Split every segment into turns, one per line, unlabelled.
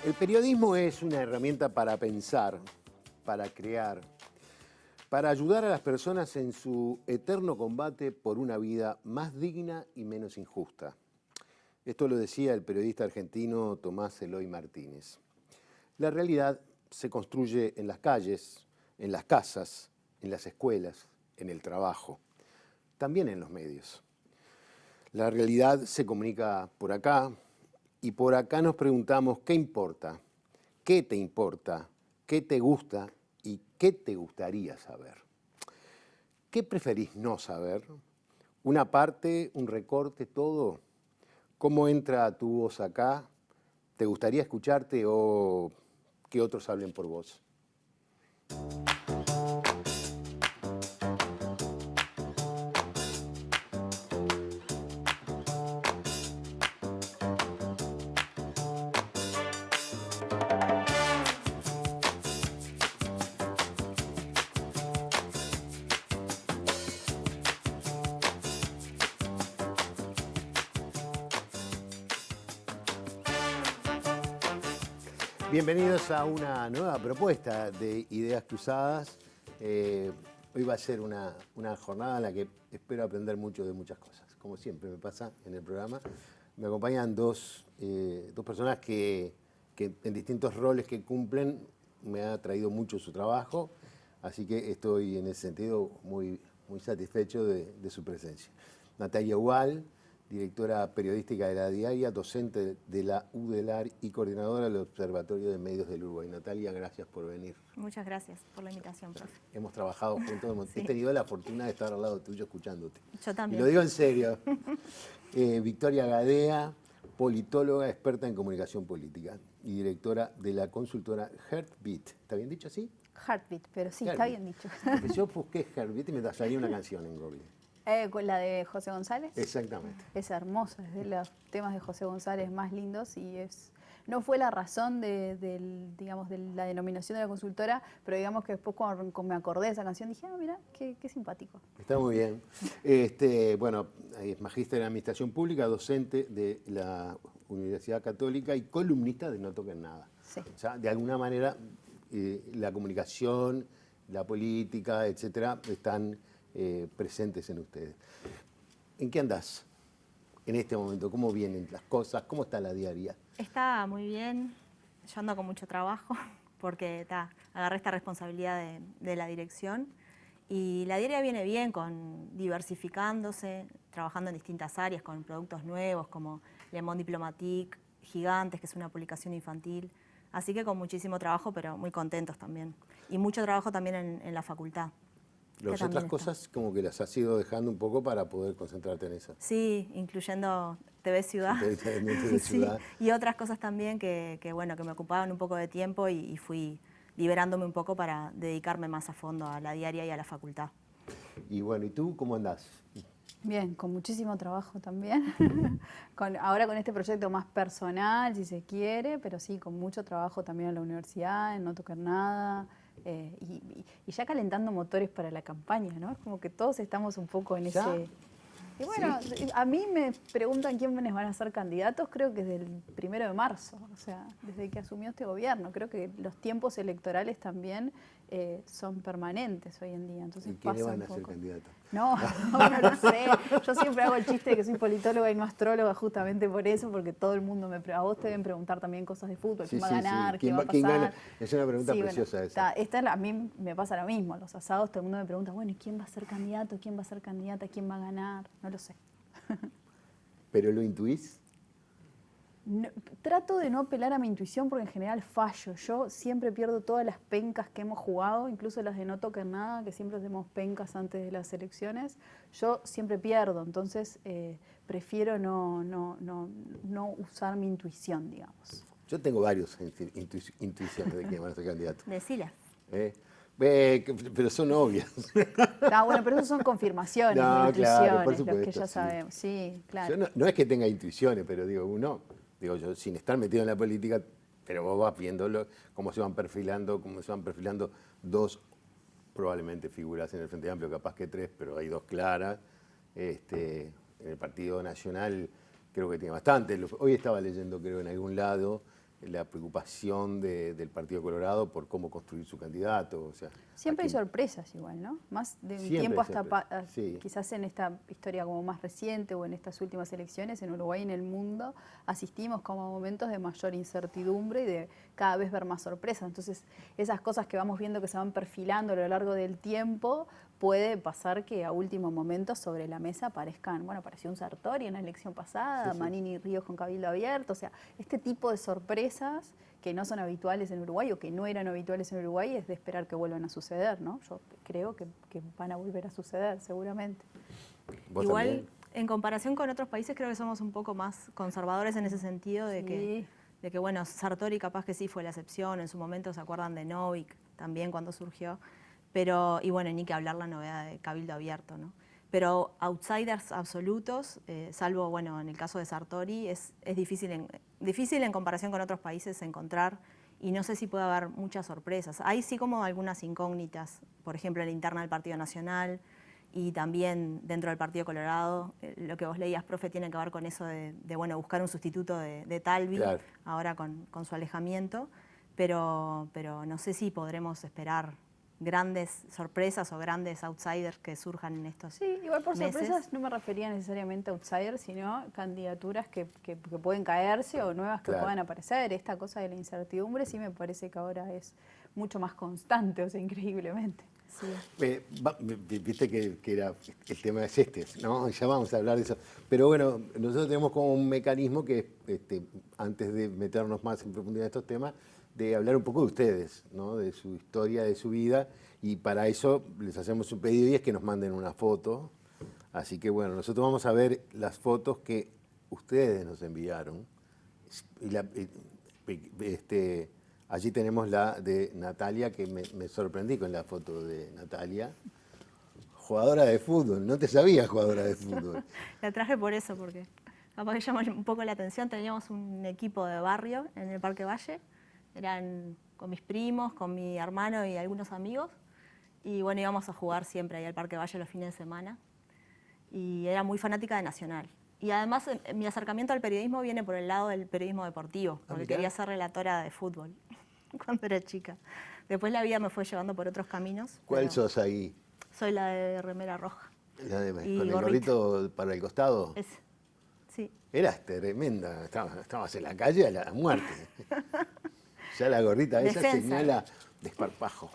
El periodismo es una herramienta para pensar, para crear, para ayudar a las personas en su eterno combate por una vida más digna y menos injusta. Esto lo decía el periodista argentino Tomás Eloy Martínez. La realidad se construye en las calles, en las casas, en las escuelas, en el trabajo, también en los medios. La realidad se comunica por acá y por acá nos preguntamos qué importa, qué te importa, qué te gusta y qué te gustaría saber. ¿Qué preferís no saber? ¿Una parte, un recorte, todo? ¿Cómo entra tu voz acá? ¿Te gustaría escucharte o que otros hablen por vos? Bienvenidos a una nueva propuesta de Ideas Cruzadas. Hoy va a ser una jornada en la que espero aprender mucho de muchas cosas. Como siempre me pasa en el programa, me acompañan dos personas que en distintos roles que cumplen me ha traído mucho su trabajo, así que estoy en ese sentido muy satisfecho de su presencia. Natalia Ubal, directora periodística de La Diaria, docente de la UDELAR y coordinadora del Observatorio de Medios del Uruguay. Natalia, gracias por venir.
Muchas gracias por la invitación, profe.
Hemos trabajado juntos,
Sí.
He tenido la fortuna de estar al lado tuyo escuchándote.
Yo también.
Y lo digo en serio. Victoria Gadea, politóloga, experta en comunicación política y directora de la consultora Heartbeat. ¿Está bien dicho así?
Heartbeat, pero sí,
Heartbeat.
está bien dicho.
Porque yo busqué Heartbeat y me salía una canción en Google.
¿Con la de José González?
Exactamente.
Es hermosa, es de los temas de José González más lindos y no fue la razón digamos, de la denominación de la consultora, pero digamos que después cuando me acordé de esa canción dije, mira, qué simpático.
Está muy bien. Bueno, es magíster en Administración Pública, docente de la Universidad Católica y columnista de No Toquen Nada.
Sí.
O sea, de alguna manera, la comunicación, la política, etcétera, están presentes en ustedes. ¿En qué andás en este momento? ¿Cómo vienen las cosas? ¿Cómo está la diaria?
Está muy bien. Yo ando con mucho trabajo porque agarré esta responsabilidad de la dirección. Y la diaria viene bien, diversificándose, trabajando en distintas áreas, con productos nuevos como Le Monde Diplomatique, Gigantes, que es una publicación infantil. Así que con muchísimo trabajo, pero muy contentos también. Y mucho trabajo también en la facultad.
Las otras cosas como que las has ido dejando un poco para poder concentrarte en eso.
Sí, incluyendo TV Ciudad.
TV Ciudad.
Sí, y otras cosas también que me ocupaban un poco de tiempo y fui liberándome un poco para dedicarme más a fondo a la diaria y a la facultad.
Y bueno, ¿y tú cómo andás?
Bien, con muchísimo trabajo también. Ahora con este proyecto más personal, si se quiere, pero sí, con mucho trabajo también en la universidad, en No Tocar Nada. Y ya calentando motores para la campaña, ¿no? Es como que todos estamos un poco en ese... Y bueno, sí. A mí me preguntan quiénes van a ser candidatos, creo que desde el 1 de marzo, o sea, desde que asumió este gobierno. Creo que los tiempos electorales también son permanentes hoy en día. Entonces,
¿Y quiénes van a ser candidatos?
No lo sé. Yo siempre hago el chiste de que soy politóloga y no astróloga justamente por eso, porque todo el mundo a vos te deben preguntar también cosas de fútbol, quién va a ganar, qué va a pasar.
¿Quién gana? Es una pregunta preciosa esa.
A mí me pasa lo mismo, los asados todo el mundo me pregunta, bueno, ¿y quién va a ser candidato? ¿Quién va a ser candidata? ¿Quién va a ganar? No lo sé.
¿Pero lo intuís?
No, trato de no apelar a mi intuición porque en general fallo. Yo siempre pierdo todas las pencas que hemos jugado, incluso las de No Toquen Nada, que siempre hacemos pencas antes de las elecciones. Yo siempre pierdo, entonces prefiero no usar mi intuición, digamos.
Yo tengo varios intuiciones de que van a ser candidatos.
Decilas.
Pero son obvias.
Bueno, pero eso son confirmaciones,
no,
intuiciones,
claro, por supuesto,
los que ya sabemos. Sí, claro.
Yo no es que tenga intuiciones, pero digo, yo sin estar metido en la política, pero vos vas viéndolo, cómo se van perfilando dos probablemente figuras en el Frente Amplio, capaz que tres, pero hay dos claras. En el Partido Nacional creo que tiene bastante. Hoy estaba leyendo, creo, en algún lado, la preocupación del Partido Colorado por cómo construir su candidato. O sea,
Siempre hay sorpresas igual, ¿no? Más de un
Siempre,
tiempo hasta
siempre, sí.
quizás en esta historia como más reciente o en estas últimas elecciones en Uruguay y en el mundo asistimos como a momentos de mayor incertidumbre y de cada vez ver más sorpresas. Entonces, esas cosas que vamos viendo que se van perfilando a lo largo del tiempo, puede pasar que a último momento sobre la mesa aparezcan, bueno, apareció un Sartori en la elección pasada,
Sí.
Manini y Ríos con Cabildo Abierto, o sea, este tipo de sorpresas que no son habituales en Uruguay o que no eran habituales en Uruguay es de esperar que vuelvan a suceder, ¿no? Yo creo que van a volver a suceder, seguramente.
¿Vos
Igual,
también?
en comparación con otros países, creo que somos un poco más conservadores en ese sentido
Sí.
de que bueno, Sartori capaz que sí fue la excepción, en su momento se acuerdan de Novik también cuando surgió, pero, y bueno, ni que hablar la novedad de Cabildo Abierto, ¿no? Pero outsiders absolutos, salvo, bueno, en el caso de Sartori, es difícil en comparación con otros países encontrar, y no sé si puede haber muchas sorpresas. Hay sí como algunas incógnitas, por ejemplo, en la interna del Partido Nacional y también dentro del Partido Colorado. Lo que vos leías, profe, tiene que ver con eso de bueno, buscar un sustituto de Talvi,
Claro.
ahora con su alejamiento, pero no sé si podremos esperar grandes sorpresas o grandes outsiders que surjan en estos
Sí, igual por
meses.
sorpresas no me refería necesariamente a outsiders, sino candidaturas que pueden caerse o nuevas que
Claro.
puedan aparecer. Esta cosa de la incertidumbre sí me parece que ahora es mucho más constante, o sea, increíblemente.
Sí.
Viste que era, el tema es este, ¿no? Ya vamos a hablar de eso. Pero bueno, nosotros tenemos como un mecanismo que, antes de meternos más en profundidad en estos temas, de hablar un poco de ustedes, ¿no? De su historia, de su vida, y para eso les hacemos un pedido y es que nos manden una foto. Así que bueno, nosotros vamos a ver las fotos que ustedes nos enviaron. Allí tenemos la de Natalia, que me sorprendí con la foto de Natalia. Jugadora de fútbol, no te sabía jugadora de fútbol.
La traje por eso, porque capaz que llamó un poco la atención. Teníamos un equipo de barrio en el Parque Valle. Eran con mis primos, con mi hermano y algunos amigos. Y bueno, íbamos a jugar siempre ahí al Parque Valle los fines de semana. Y era muy fanática de Nacional. Y además mi acercamiento al periodismo viene por el lado del periodismo deportivo, porque
mirá.
quería ser relatora de fútbol cuando era chica. Después la vida me fue llevando por otros caminos.
¿Cuál
pero
sos ahí?
Soy la de remera roja. Y
¿Con el
gorrito.
gorrito para el costado?
Ese. Sí.
Eras tremenda, estabas en la calle a la muerte. Ya la gorrita esa
Defensa.
señala desparpajo.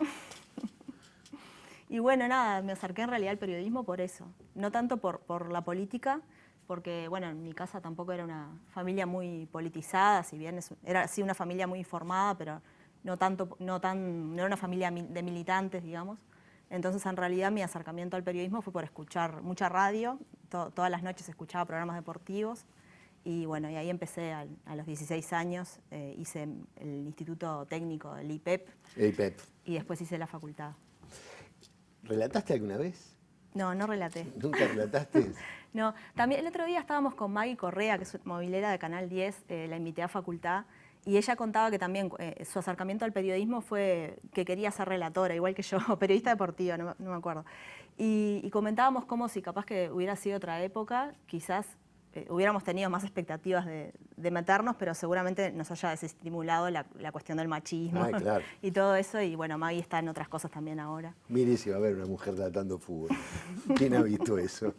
Y bueno, nada, me acerqué en realidad al periodismo por eso. No tanto por la política, porque bueno, en mi casa tampoco era una familia muy politizada, si bien era sí una familia muy informada, pero no era una familia de militantes, digamos. Entonces, en realidad, mi acercamiento al periodismo fue por escuchar mucha radio. Todas las noches escuchaba programas deportivos. Y bueno, y ahí empecé a los 16 años, hice el Instituto Técnico, el IPEP,
Ey, Pep,
y después hice la facultad.
¿relataste alguna vez?
No, no relaté.
¿Nunca relataste?
No, también el otro día estábamos con Maggie Correa, que es movilera de Canal 10, la invité a facultad, y ella contaba que también su acercamiento al periodismo fue que quería ser relatora, igual que yo, periodista deportiva, no me acuerdo. Y comentábamos como si capaz que hubiera sido otra época, quizás hubiéramos tenido más expectativas de meternos, pero seguramente nos haya desestimulado la cuestión del machismo
Ay, claro.
y todo eso, y bueno, Maggie está en otras cosas también ahora.
Mire si va a haber una mujer tratando fútbol. ¿Quién ha visto eso?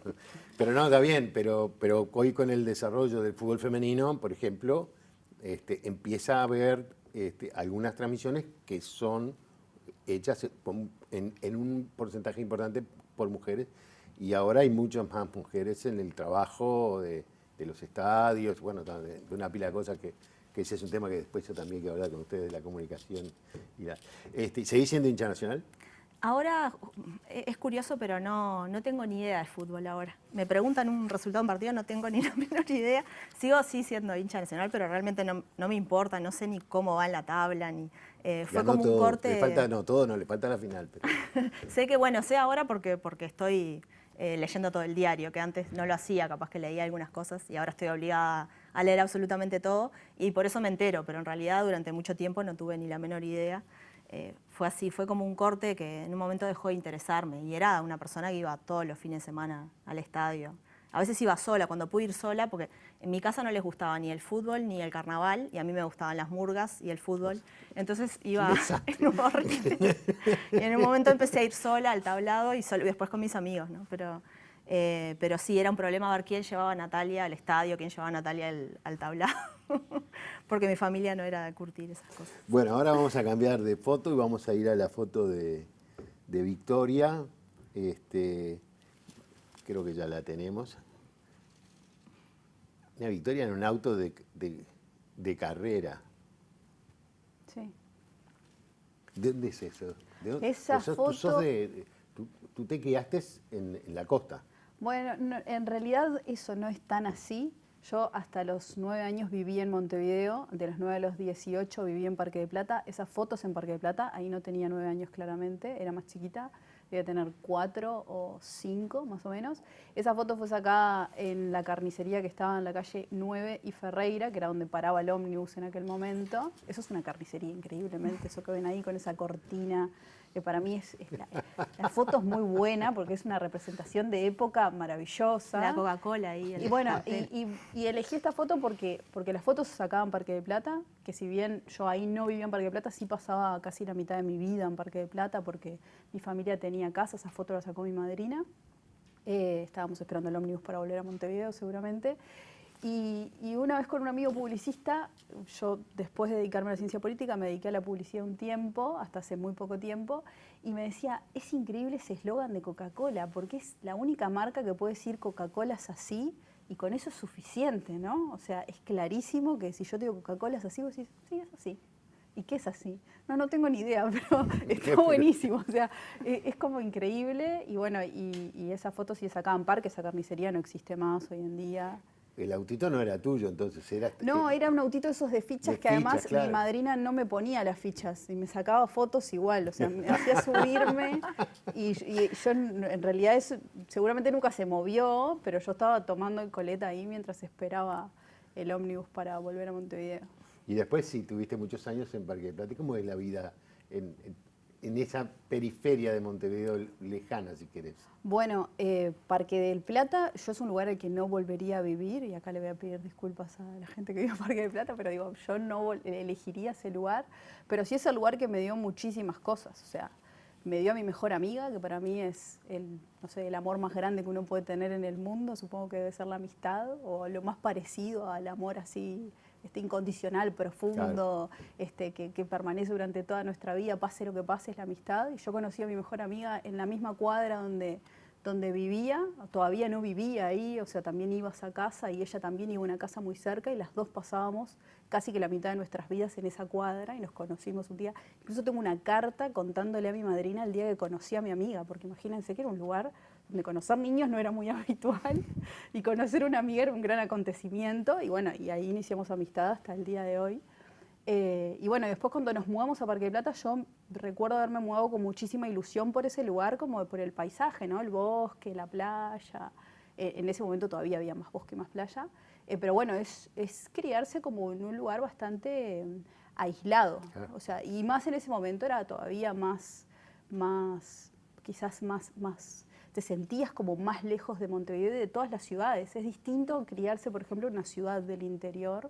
Pero no, está bien, pero hoy con el desarrollo del fútbol femenino, por ejemplo, empieza a haber algunas transmisiones que son hechas en un porcentaje importante por mujeres, y ahora hay muchas más mujeres en el trabajo de los estadios, bueno, de una pila de cosas que ese es un tema que después yo también quiero hablar con ustedes de la comunicación. ¿Seguís siendo hincha nacional?
Ahora es curioso, pero no tengo ni idea de fútbol ahora. Me preguntan un resultado de un partido, no tengo ni la menor idea. Sigo sí siendo hincha nacional, pero realmente no me importa, no sé ni cómo va en la tabla, ni fue
Ganó
como un
todo,
corte.
le falta, no, todo no, le falta la final. Pero...
Sé que, bueno, sé ahora porque estoy leyendo todo el diario, que antes no lo hacía, capaz que leía algunas cosas y ahora estoy obligada a leer absolutamente todo y por eso me entero, pero en realidad durante mucho tiempo no tuve ni la menor idea. Fue así, fue como un corte que en un momento dejó de interesarme y era una persona que iba todos los fines de semana al estadio. A veces iba sola, cuando pude ir sola, porque en mi casa no les gustaba ni el fútbol ni el carnaval, y a mí me gustaban las murgas y el fútbol. Entonces iba en un horrible. Y en un momento empecé a ir sola al tablado y después con mis amigos, ¿no? Pero sí, era un problema ver quién llevaba a Natalia al estadio, quién llevaba a Natalia al tablado, porque mi familia no era de curtir esas cosas.
Bueno, ahora vamos a cambiar de foto y vamos a ir a la foto de Victoria. Creo que ya la tenemos. Una Victoria en un auto de carrera.
Sí.
¿De dónde es eso?
Esa foto-
Tú te criaste en la costa.
Bueno, en realidad eso no es tan así. Yo hasta los 9 años viví en Montevideo, de los 9 a los 18 viví en Parque de Plata. Esas fotos en Parque de Plata, ahí no tenía 9 años claramente, era más chiquita, debía tener 4 o 5 más o menos. Esa foto fue sacada en la carnicería que estaba en la calle 9 y Ferreira, que era donde paraba el ómnibus en aquel momento. Eso es una carnicería increíblemente, eso que ven ahí con esa cortina, que para mí la foto es muy buena porque es una representación de época maravillosa.
La Coca-Cola ahí.
Y bueno, y elegí esta foto porque las fotos se sacaban en Parque de Plata, que si bien yo ahí no vivía en Parque de Plata, sí pasaba casi la mitad de mi vida en Parque de Plata porque mi familia tenía casa, esa foto la sacó mi madrina. Estábamos esperando el ómnibus para volver a Montevideo seguramente. Y una vez con un amigo publicista, yo después de dedicarme a la ciencia política me dediqué a la publicidad un tiempo, hasta hace muy poco tiempo, y me decía, es increíble ese eslogan de Coca-Cola, porque es la única marca que puede decir Coca-Cola es así, y con eso es suficiente, ¿no? O sea, es clarísimo que si yo te digo Coca-Cola es así, vos decís, sí, es así. ¿Y qué es así? No tengo ni idea, pero está buenísimo. O sea, es como increíble. Y bueno, y esa foto sí es acá en Parque, esa carnicería no existe más hoy en día.
El autito no era tuyo, entonces era...
No, era un autito esos de fichas que además
claro.
mi madrina no me ponía las fichas y me sacaba fotos igual, o sea, me hacía subirme y yo en realidad eso seguramente nunca se movió, pero yo estaba tomando el coleta ahí mientras esperaba el ómnibus para volver a Montevideo.
Y después sí, tuviste muchos años en Parque de Plata. ¿Cómo es la vida en esa periferia de Montevideo lejana, si querés?
Bueno, Parque del Plata, yo es un lugar al que no volvería a vivir, y acá le voy a pedir disculpas a la gente que vive en Parque del Plata, pero digo, yo no elegiría ese lugar, pero sí es el lugar que me dio muchísimas cosas, o sea, me dio a mi mejor amiga, que para mí es no sé, el amor más grande que uno puede tener en el mundo, supongo que debe ser la amistad, o lo más parecido al amor así incondicional, profundo, claro. Que permanece durante toda nuestra vida, pase lo que pase, es la amistad. Y yo conocí a mi mejor amiga en la misma cuadra donde vivía, todavía no vivía ahí, o sea, también iba a esa casa y ella también iba a una casa muy cerca y las dos pasábamos casi que la mitad de nuestras vidas en esa cuadra y nos conocimos un día. Incluso tengo una carta contándole a mi madrina el día que conocí a mi amiga, porque imagínense que era un lugar donde conocer niños no era muy habitual y conocer una amiga era un gran acontecimiento y bueno, y ahí iniciamos amistad hasta el día de hoy. Y bueno, después cuando nos mudamos a Parque de Plata, yo recuerdo haberme mudado con muchísima ilusión por ese lugar, como por el paisaje, ¿no? El bosque, la playa. En ese momento todavía había más bosque, más playa. Pero bueno, es criarse como en un lugar bastante aislado. O sea, y más en ese momento era todavía quizás más, te sentías como más lejos de Montevideo y de todas las ciudades. Es distinto criarse, por ejemplo, en una ciudad del interior.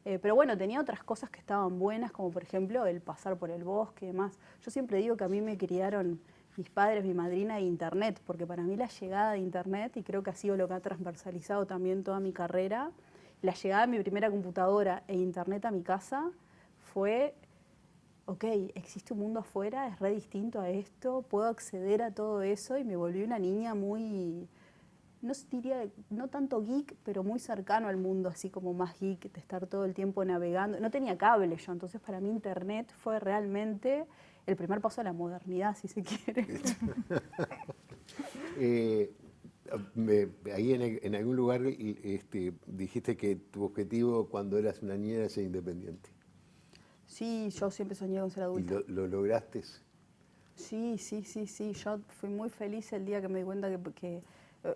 Pero bueno, tenía otras cosas que estaban buenas, como por ejemplo el pasar por el bosque y demás. Yo siempre digo que a mí me criaron mis padres, mi madrina e Internet, porque para mí la llegada de Internet, y creo que ha sido lo que ha transversalizado también toda mi carrera, la llegada de mi primera computadora e Internet a mi casa fue, ok, existe un mundo afuera, es re distinto a esto, puedo acceder a todo eso y me volví una niña muy... No diría, no tanto geek, pero muy cercano al mundo, así como más geek, de estar todo el tiempo navegando. No tenía cable yo, entonces para mí Internet fue realmente el primer paso a la modernidad, si se quiere.
Ahí en algún lugar dijiste que tu objetivo cuando eras una niña era ser independiente.
Sí, yo siempre soñé con ser adulta.
¿Y lo lograste?
Sí. Yo fui muy feliz el día que me di cuenta que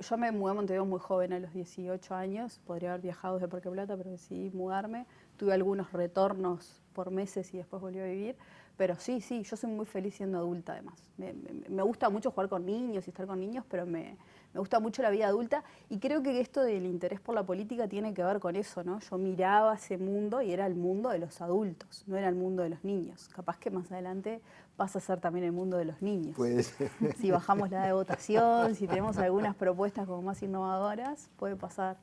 yo me mudé a Montevideo muy joven, a los 18 años. Podría haber viajado desde Parque Plata, pero decidí mudarme. Tuve algunos retornos por meses y después volví a vivir. Pero sí, yo soy muy feliz siendo adulta además. Me gusta mucho jugar con niños y estar con niños, pero me gusta mucho la vida adulta y creo que esto del interés por la política tiene que ver con eso, ¿no? Yo miraba ese mundo y era el mundo de los adultos, no era el mundo de los niños. Capaz que más adelante pasa a ser también el mundo de los niños.
Puede ser.
Si bajamos la edad de votación, si tenemos algunas propuestas como más innovadoras, puede pasar.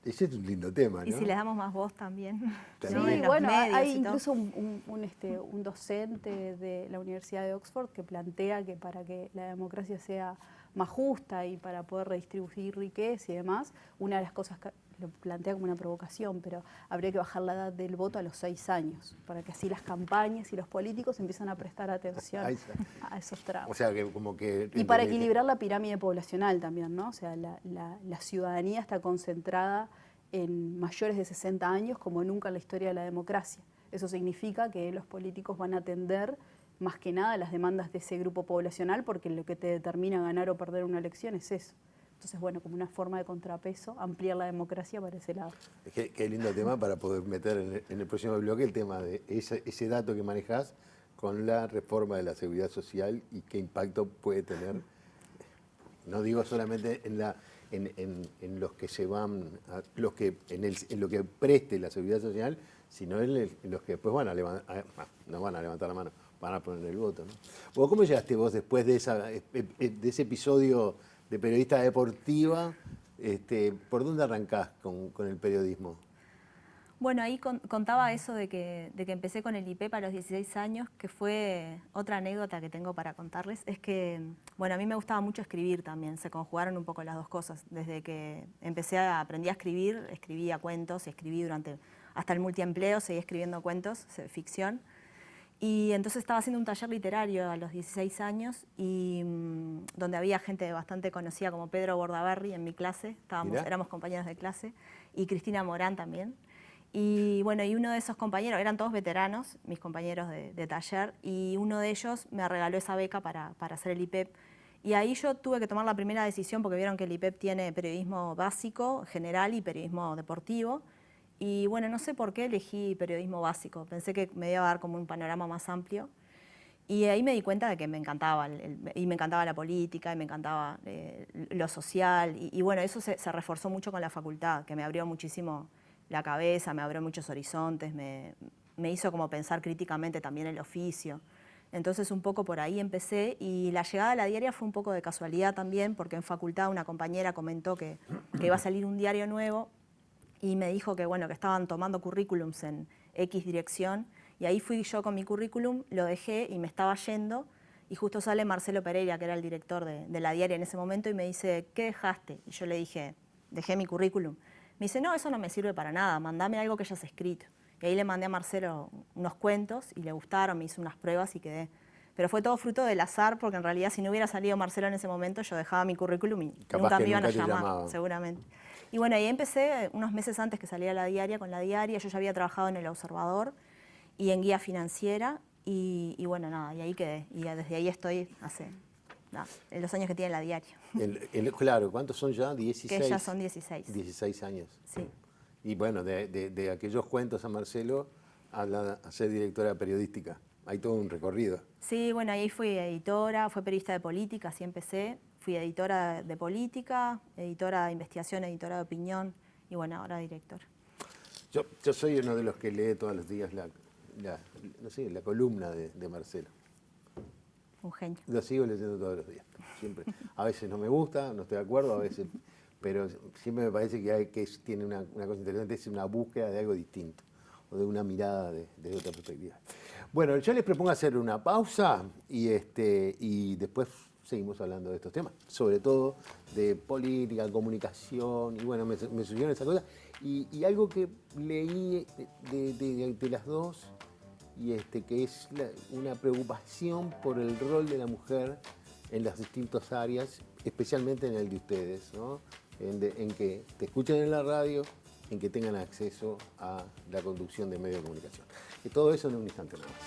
Ese es un lindo tema, ¿no?
Y si les damos más voz también.
Sí,
¿no? En los
bueno,
medios
hay
y todo.
incluso un docente de la Universidad de Oxford que plantea que para que la democracia sea más justa y para poder redistribuir riqueza y demás, una de las cosas que lo plantea como una provocación, pero habría que bajar la edad del voto a los 6 años, para que así las campañas y los políticos empiezan a prestar atención a esos trabajos.
O sea, que como que...
Y para equilibrar la pirámide poblacional también, ¿no? O sea, la ciudadanía está concentrada en mayores de 60 años como nunca en la historia de la democracia. Eso significa que los políticos van a atender más que nada las demandas de ese grupo poblacional porque lo que te determina ganar o perder una elección es eso. Entonces, bueno, como una forma de contrapeso, ampliar la democracia para ese lado.
Qué lindo tema para poder meter en el próximo bloque el tema de ese dato que manejás con la reforma de la seguridad social y qué impacto puede tener. No digo solamente en los que se van, en lo que preste la seguridad social, sino en los que después van a levantar, no van a levantar la mano, van a poner el voto, ¿no? ¿Vos cómo llegaste vos después de ese episodio de periodista deportiva? ¿Por dónde arrancás con el periodismo?
Bueno, ahí contaba eso de que empecé con el IPEP a los 16 años, que fue otra anécdota que tengo para contarles. Es que, bueno, a mí me gustaba mucho escribir también, se conjugaron un poco las dos cosas. Desde que aprendí a escribir, escribía cuentos y escribí hasta el multiempleo, seguí escribiendo cuentos, ficción. Y entonces estaba haciendo un taller literario a los 16 años y donde había gente bastante conocida como Pedro Bordaberry en mi clase, éramos compañeros de clase, y Cristina Morán también. Y bueno, y uno de esos compañeros, eran todos veteranos, mis compañeros de taller, y uno de ellos me regaló esa beca para hacer el IPEP. Y ahí yo tuve que tomar la primera decisión porque vieron que el IPEP tiene periodismo básico, general y periodismo deportivo. Y bueno, no sé por qué elegí periodismo básico, pensé que me iba a dar como un panorama más amplio. Y ahí me di cuenta de que me encantaba, y me encantaba la política, y me encantaba lo social. Y bueno, eso se reforzó mucho con la facultad, que me abrió muchísimo la cabeza, me abrió muchos horizontes, me hizo como pensar críticamente también el oficio. Entonces un poco por ahí empecé y la llegada a la diaria fue un poco de casualidad también porque en facultad una compañera comentó que iba a salir un diario nuevo y me dijo que, bueno, que estaban tomando currículums en X dirección y ahí fui yo con mi currículum, lo dejé y me estaba yendo y justo sale Marcelo Pereira, que era el director de la diaria en ese momento y me dice, ¿qué dejaste? Y yo le dije, dejé mi currículum. Me dice, no, eso no me sirve para nada, mandame algo que hayas escrito. Y ahí le mandé a Marcelo unos cuentos y le gustaron, me hizo unas pruebas y quedé. Pero fue todo fruto del azar, porque en realidad si no hubiera salido Marcelo en ese momento, yo dejaba mi currículum y nunca me iban a llamar, seguramente. Y bueno, ahí empecé unos meses antes que salía la diaria, con la diaria. Yo ya había trabajado en El Observador y en Guía Financiera. Y bueno, nada, y ahí quedé. Y desde ahí estoy en los años que tiene la diaria.
Claro, ¿cuántos son ya? 16.
Que ya son 16.
16 años.
Sí.
Y bueno, de aquellos cuentos a Marcelo a ser directora periodística. Hay todo un recorrido.
Sí, bueno, ahí fui editora, fui periodista de política, así empecé. Fui editora de política, editora de investigación, editora de opinión y bueno, ahora directora.
Yo soy uno de los que lee todos los días la columna de Marcelo.
Un genio.
Lo sigo leyendo todos los días, siempre. A veces no me gusta, no estoy de acuerdo, a veces, pero siempre me parece que tiene una cosa interesante, es una búsqueda de algo distinto, o de una mirada de otra perspectiva. Bueno, yo les propongo hacer una pausa y después seguimos hablando de estos temas, sobre todo de política, comunicación, y bueno, me surgieron esas cosas. Y algo que leí de las dos, y que es una preocupación por el rol de la mujer en las distintas áreas, especialmente en el de ustedes, ¿no? En que te escuchen en la radio, en que tengan acceso a la conducción de medios de comunicación. Y todo eso en un instante nada más.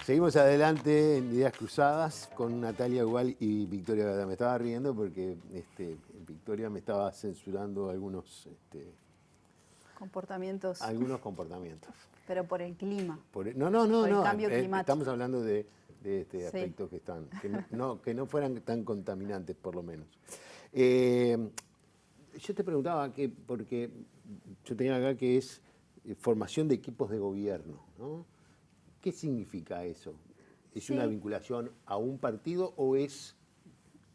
Seguimos adelante en Ideas Cruzadas con Natalia Gual y Victoria Gata. Me estaba riendo porque Victoria me estaba censurando algunos
Comportamientos,
comportamientos.
pero por el clima.
Por el
cambio climático.
Estamos hablando de
Sí.
aspectos que no fueran tan contaminantes, por lo menos. Yo te preguntaba, porque yo tenía acá que es formación de equipos de gobierno, ¿no? ¿Qué significa eso? ¿Es
Sí.
una vinculación a un partido o es...?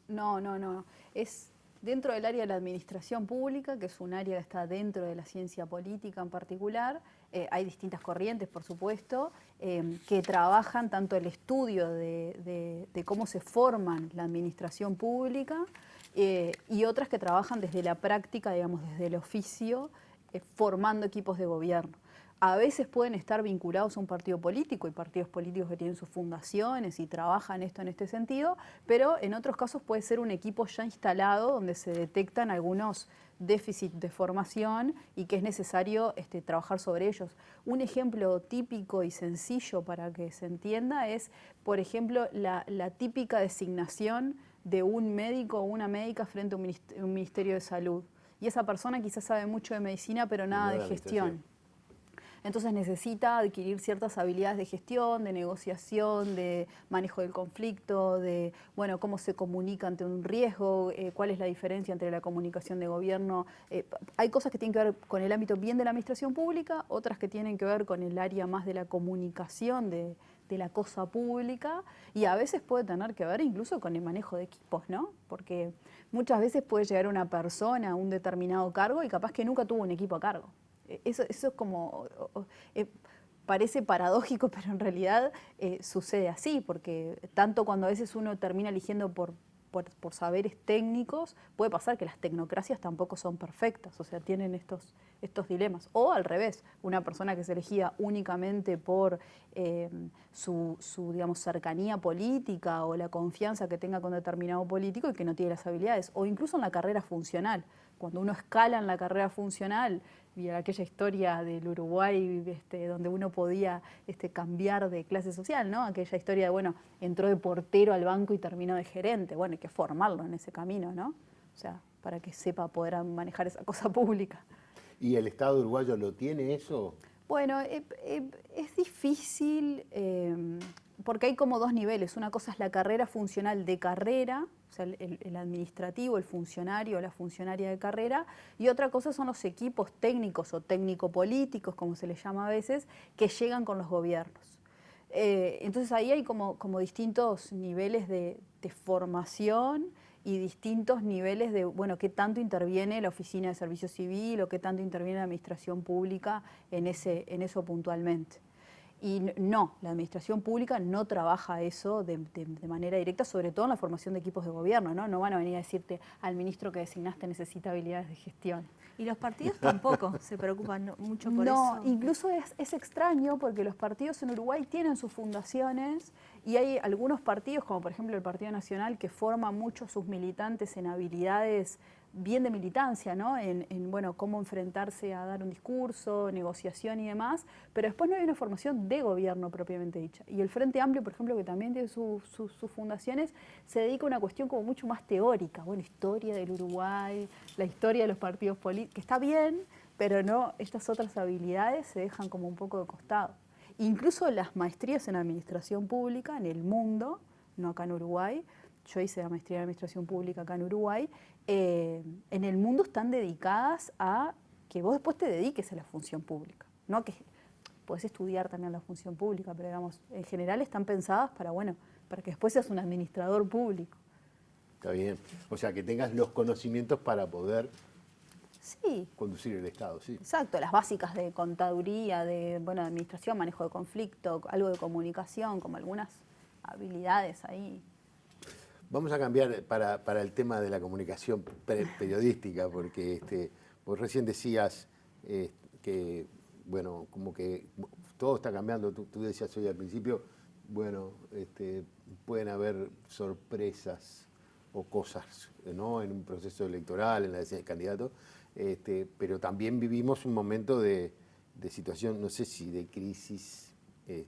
No. Es dentro del área de la administración pública, que es un área que está dentro de la ciencia política en particular. Hay distintas corrientes, por supuesto, que trabajan tanto el estudio de cómo se forman la administración pública y otras que trabajan desde la práctica, digamos, desde el oficio, formando equipos de gobierno. A veces pueden estar vinculados a un partido político, y partidos políticos que tienen sus fundaciones y trabajan esto en este sentido, pero en otros casos puede ser un equipo ya instalado donde se detectan algunos déficits de formación y que es necesario trabajar sobre ellos. Un ejemplo típico y sencillo para que se entienda es, por ejemplo, la típica designación de un médico o una médica frente a un ministerio de salud. Y esa persona quizás sabe mucho de medicina, pero nada de gestión. Entonces necesita adquirir ciertas habilidades de gestión, de negociación, de manejo del conflicto, de cómo se comunica ante un riesgo, cuál es la diferencia entre la comunicación de gobierno. Hay cosas que tienen que ver con el ámbito bien de la administración pública, otras que tienen que ver con el área más de la comunicación de la cosa pública, y a veces puede tener que ver incluso con el manejo de equipos, ¿no? Porque muchas veces puede llegar una persona a un determinado cargo y capaz que nunca tuvo un equipo a cargo. Eso es como, parece paradójico, pero en realidad sucede así, porque tanto cuando a veces uno termina eligiendo por saberes técnicos, puede pasar que las tecnocracias tampoco son perfectas, o sea, tienen estos dilemas. O al revés, una persona que se elegía únicamente por su digamos, cercanía política o la confianza que tenga con determinado político y que no tiene las habilidades, o incluso en la carrera funcional. Cuando uno escala en la carrera funcional, y aquella historia del Uruguay donde uno podía cambiar de clase social, ¿no? Aquella historia de, entró de portero al banco y terminó de gerente. Bueno, hay que formarlo en ese camino, ¿no? O sea, para que sepa poder manejar esa cosa pública.
¿Y el Estado uruguayo lo tiene eso?
Bueno, es difícil porque hay como dos niveles. Una cosa es la carrera funcional de carrera, o sea, el administrativo, el funcionario o la funcionaria de carrera, y otra cosa son los equipos técnicos o técnico-políticos, como se les llama a veces, que llegan con los gobiernos. Entonces ahí hay como distintos niveles de formación y distintos niveles de, qué tanto interviene la Oficina de Servicio Civil o qué tanto interviene la Administración Pública en eso puntualmente. Y no, la administración pública no trabaja eso de manera directa, sobre todo en la formación de equipos de gobierno, ¿no? No van a venir a decirte al ministro que designaste necesita habilidades de gestión.
Y los partidos tampoco se preocupan mucho por eso.
No, incluso es extraño porque los partidos en Uruguay tienen sus fundaciones y hay algunos partidos, como por ejemplo el Partido Nacional, que forma mucho a sus militantes en habilidades bien de militancia, ¿no? En cómo enfrentarse a dar un discurso, negociación y demás, pero después no hay una formación de gobierno propiamente dicha. Y el Frente Amplio, por ejemplo, que también tiene sus fundaciones, se dedica a una cuestión como mucho más teórica, historia del Uruguay, la historia de los partidos políticos, que está bien, pero no, estas otras habilidades se dejan como un poco de costado. Incluso las maestrías en administración pública en el mundo, no acá en Uruguay, yo hice la maestría en administración pública acá en Uruguay, en el mundo están dedicadas a que vos después te dediques a la función pública, no que podés estudiar también la función pública, pero digamos, en general están pensadas para que después seas un administrador público.
Está bien. O sea, que tengas los conocimientos para poder conducir el Estado, sí.
Exacto, las básicas de contaduría, de administración, manejo de conflicto, algo de comunicación, como algunas habilidades ahí.
Vamos a cambiar para el tema de la comunicación periodística, porque vos recién decías que, como que todo está cambiando. Tú decías hoy al principio, pueden haber sorpresas o cosas, ¿no? En un proceso electoral, en la decisión de candidato, pero también vivimos un momento de situación, no sé si de crisis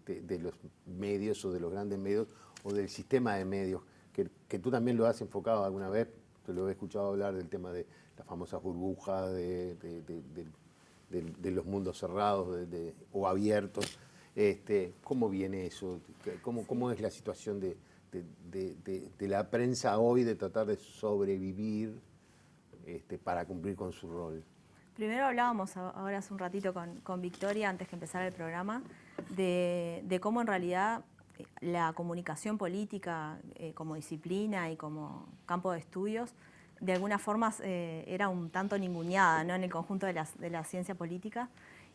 de los medios o de los grandes medios o del sistema de medios, que tú también lo has enfocado alguna vez, te lo he escuchado hablar del tema de las famosas burbujas, de los mundos cerrados o abiertos. ¿Cómo viene eso? ¿Cómo es la situación de la prensa hoy de tratar de sobrevivir para cumplir con su rol?
Primero hablábamos ahora hace un ratito con Victoria, antes que empezara el programa, de cómo en realidad la comunicación política como disciplina y como campo de estudios, de alguna forma era un tanto ninguneada, ¿no?, en el conjunto de la ciencia política.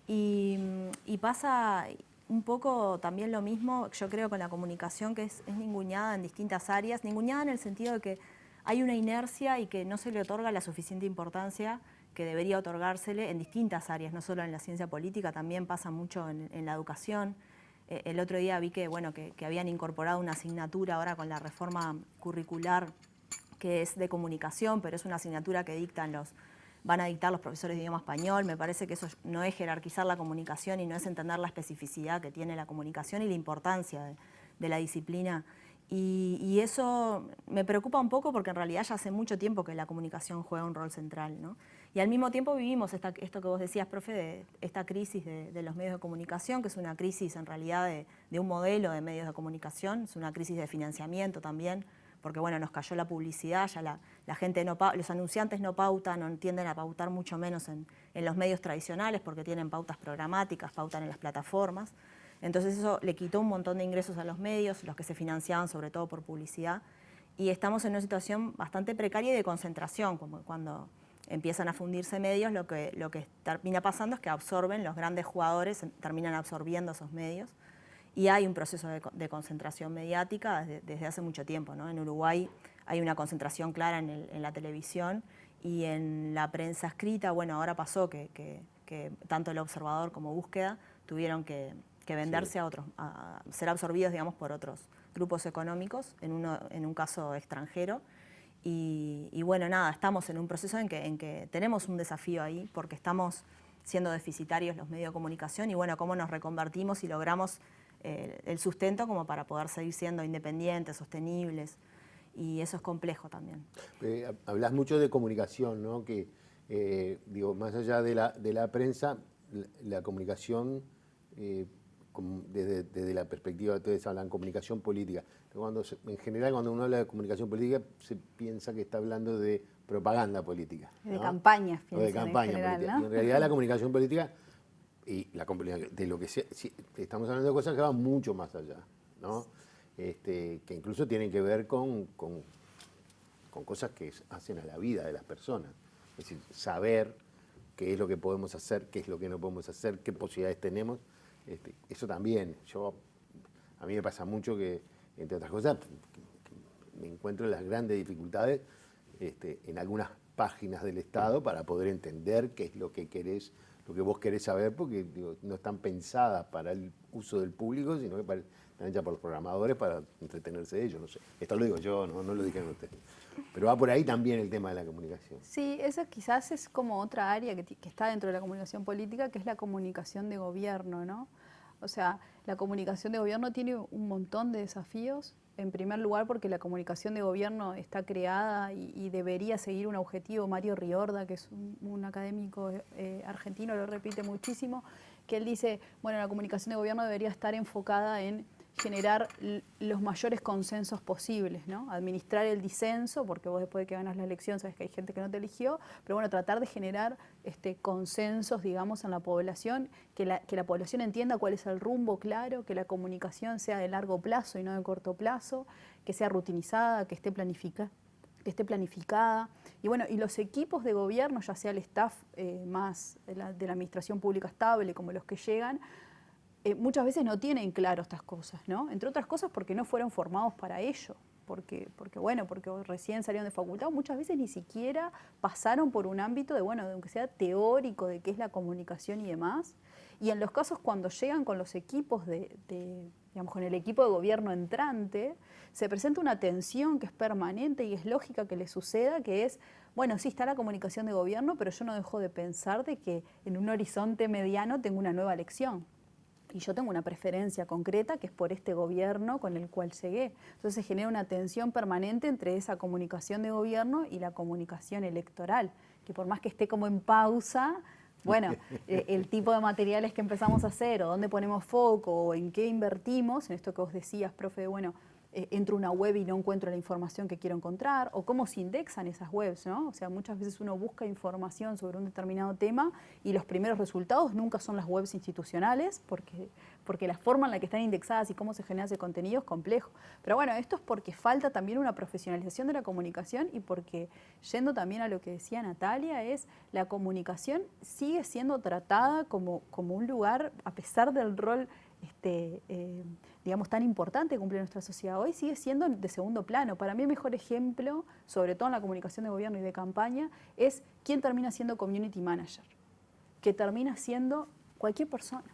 Y pasa un poco también lo mismo, yo creo, con la comunicación, que es ninguneada en distintas áreas, ninguneada en el sentido de que hay una inercia y que no se le otorga la suficiente importancia que debería otorgársele en distintas áreas, no solo en la ciencia política, también pasa mucho en la educación. El otro día vi que habían incorporado una asignatura ahora con la reforma curricular que es de comunicación, pero es una asignatura que van a dictar los profesores de idioma español. Me parece que eso no es jerarquizar la comunicación y no es entender la especificidad que tiene la comunicación y la importancia de la disciplina. Y eso me preocupa un poco porque en realidad ya hace mucho tiempo que la comunicación juega un rol central, ¿no? Y al mismo tiempo vivimos esto que vos decías, profe, de esta crisis de los medios de comunicación, que es una crisis en realidad de un modelo de medios de comunicación, es una crisis de financiamiento también, porque bueno, nos cayó la publicidad, ya la gente los anunciantes no pautan, no tienden a pautar mucho menos en los medios tradicionales porque tienen pautas programáticas, pautan en las plataformas. Entonces eso le quitó un montón de ingresos a los medios, los que se financiaban sobre todo por publicidad, y estamos en una situación bastante precaria y de concentración, como cuando empiezan a fundirse medios, lo que termina pasando es que los grandes jugadores terminan absorbiendo esos medios, y hay un proceso de concentración mediática desde hace mucho tiempo, ¿no? En Uruguay hay una concentración clara en la televisión y en la prensa escrita. Bueno, ahora pasó que tanto El Observador como Búsqueda tuvieron que venderse a otros, a ser absorbidos, digamos, por otros grupos económicos, en un caso extranjero. Y bueno, nada, estamos en un proceso en que tenemos un desafío ahí, porque estamos siendo deficitarios los medios de comunicación, y bueno, cómo nos reconvertimos y logramos el sustento como para poder seguir siendo independientes, sostenibles, y eso es complejo también.
Hablas mucho de comunicación, ¿no? Que, digo, más allá de la prensa, la comunicación, desde la perspectiva, ustedes hablan comunicación política. En general, cuando uno habla de comunicación política, se piensa que está hablando de propaganda política, ¿no?
De campañas,
o de campaña
en general,
política.
¿no?
Y en realidad la comunicación política de lo que estamos hablando de cosas que van mucho más allá, ¿no? Que incluso tienen que ver con cosas que hacen a la vida de las personas. Es decir, saber qué es lo que podemos hacer, qué es lo que no podemos hacer, qué posibilidades tenemos. Eso también. A mí me pasa mucho que, entre otras cosas, me encuentro las grandes dificultades en algunas páginas del Estado para poder entender qué es lo que vos querés saber, porque digo, no están pensadas para el uso del público, sino que están hechas por los programadores para entretenerse de ellos. No sé. Esto lo digo yo, no lo dijeron ustedes. Pero va por ahí también el tema de la comunicación.
Sí, eso quizás es como otra área que está dentro de la comunicación política, que es la comunicación de gobierno, ¿no? O sea, la comunicación de gobierno tiene un montón de desafíos. En primer lugar, porque la comunicación de gobierno está creada y debería seguir un objetivo. Mario Riorda, que es un académico argentino, lo repite muchísimo, que él dice, bueno, la comunicación de gobierno debería estar enfocada en generar los mayores consensos posibles, ¿no? Administrar el disenso, porque vos después de que ganas la elección sabes que hay gente que no te eligió, pero bueno, tratar de generar consensos, digamos, en la población, que la población entienda cuál es el rumbo claro, que la comunicación sea de largo plazo y no de corto plazo, que sea rutinizada, que esté planificada. Y bueno, y los equipos de gobierno, ya sea el staff más de la administración pública estable, como los que llegan, muchas veces no tienen claro estas cosas, ¿no? Entre otras cosas porque no fueron formados para ello, porque recién salieron de facultad, muchas veces ni siquiera pasaron por un ámbito de, bueno, de aunque sea teórico de qué es la comunicación y demás. Y en los casos cuando llegan con los equipos digamos, con el equipo de gobierno entrante, se presenta una tensión que es permanente y es lógica que le suceda, que es, bueno, sí está la comunicación de gobierno, pero yo no dejo de pensar de que en un horizonte mediano tengo una nueva elección. y yo tengo una preferencia concreta que es por este gobierno con el cual llegué. Entonces se genera una tensión permanente entre esa comunicación de gobierno y la comunicación electoral, que por más que esté como en pausa, bueno, el tipo de materiales que empezamos a hacer o dónde ponemos foco o en qué invertimos, en esto que vos decías, profe, bueno, entro a una web y no encuentro la información que quiero encontrar, o cómo se indexan esas webs, ¿no? O sea, muchas veces uno busca información sobre un determinado tema y los primeros resultados nunca son las webs institucionales, porque la forma en la que están indexadas y cómo se genera ese contenido es complejo. Pero bueno, esto es porque falta también una profesionalización de la comunicación y porque, yendo también a lo que decía Natalia, es la comunicación sigue siendo tratada como un lugar, a pesar del rol digamos, tan importante que cumple nuestra sociedad hoy, sigue siendo de segundo plano. Para mí el mejor ejemplo, sobre todo en la comunicación de gobierno y de campaña, es quién termina siendo community manager, que termina siendo cualquier persona.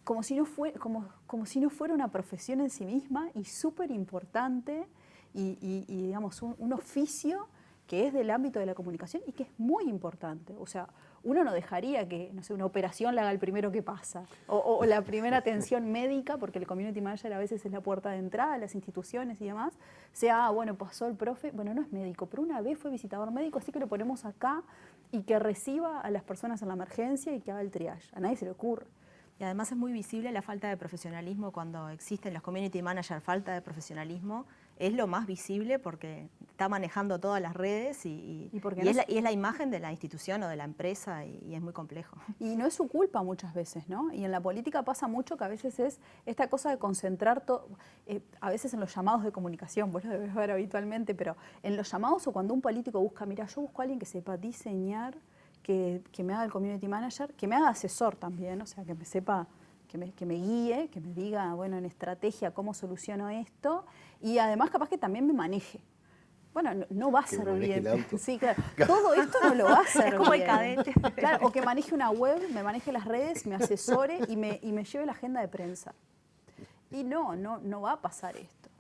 Como si no fuera una profesión en sí misma y súper importante y digamos, un oficio que es del ámbito de la comunicación y que es muy importante. O sea, uno no dejaría que, no sé, una operación la haga el primero que pasa, o la primera atención médica, porque el community manager a veces es la puerta de entrada a las instituciones y demás, sea, bueno, pasó el profe, bueno, no es médico, pero una vez fue visitador médico, así que lo ponemos acá y que reciba a las personas en la emergencia y que haga el triage. A nadie se le ocurre.
Y además es muy visible la falta de profesionalismo cuando existen los community managers, falta de profesionalismo, es lo más visible porque está manejando todas las redes y es la imagen de la institución o de la empresa y es muy complejo.
Y no es su culpa muchas veces, ¿no? Y en la política pasa mucho que a veces es esta cosa de concentrar todo, a veces en los llamados de comunicación, vos lo debes ver habitualmente, pero en los llamados o cuando un político busca, mira, yo busco a alguien que sepa diseñar, que me haga el community manager, que me haga asesor también, o sea, que me sepa, que me guíe, que me diga, bueno, en estrategia cómo soluciono esto, y además capaz que también me maneje. Bueno, no va a ser bien. Sí, claro. Todo esto no lo va a hacer bien.
Es como el cadete.
Claro, o que maneje una web, me maneje las redes, me asesore y me lleve la agenda de prensa. Y no va a pasar esto.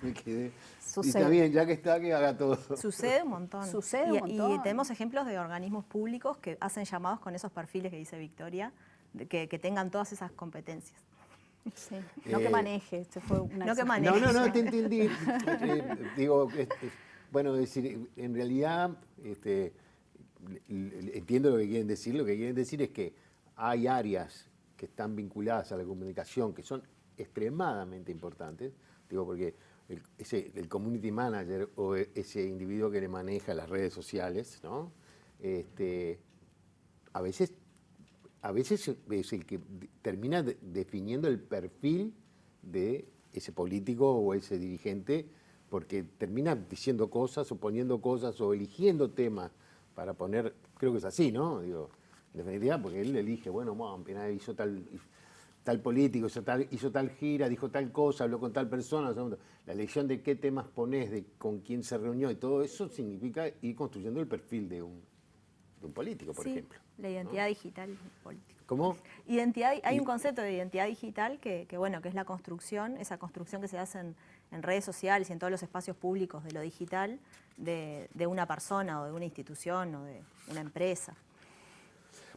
Me quedé.
Sucede.
Y está bien, ya que está, que haga todo.
Sucede un montón.
Sucede un montón.
Y tenemos ejemplos de organismos públicos que hacen llamados con esos perfiles que dice Victoria, que tengan todas esas competencias.
Sí, no que maneje, fue una
no que maneje.
No, te entendí. Digo, bueno, decir, en realidad entiendo lo que quieren decir. Lo que quieren decir es que hay áreas que están vinculadas a la comunicación que son extremadamente importantes. Digo, porque el community manager o ese individuo que le maneja las redes sociales, ¿no? A veces es el que termina definiendo el perfil de ese político o ese dirigente, porque termina diciendo cosas o poniendo cosas o eligiendo temas para poner, creo que es así, ¿no? Digo, en definitiva, porque él elige, bueno, hizo tal político, hizo tal gira, dijo tal cosa, habló con tal persona. La elección de qué temas ponés, de con quién se reunió y todo eso significa ir construyendo el perfil de un político, por ejemplo.
La identidad digital política.
¿Cómo?
Hay un concepto de identidad digital que es la construcción, esa construcción que se hace en redes sociales y en todos los espacios públicos de lo digital, de una persona o de una institución o de una empresa.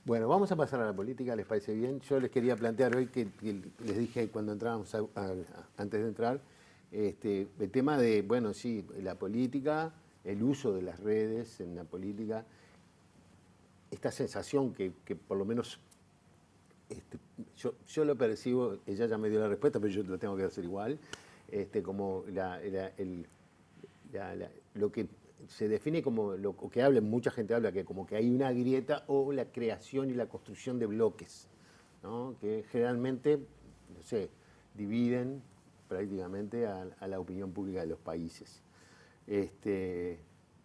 Bueno, vamos a pasar a la política, ¿les parece bien? Yo les quería plantear hoy, que les dije cuando entrábamos, antes de entrar, el tema de, bueno, sí, la política, el uso de las redes en la política, esta sensación que por lo menos yo lo percibo, ella ya me dio la respuesta, pero yo lo tengo que hacer igual, como lo que se define como, lo que mucha gente habla, que como que hay una grieta o la creación y la construcción de bloques, ¿no? Que generalmente, no sé, dividen prácticamente a la opinión pública de los países.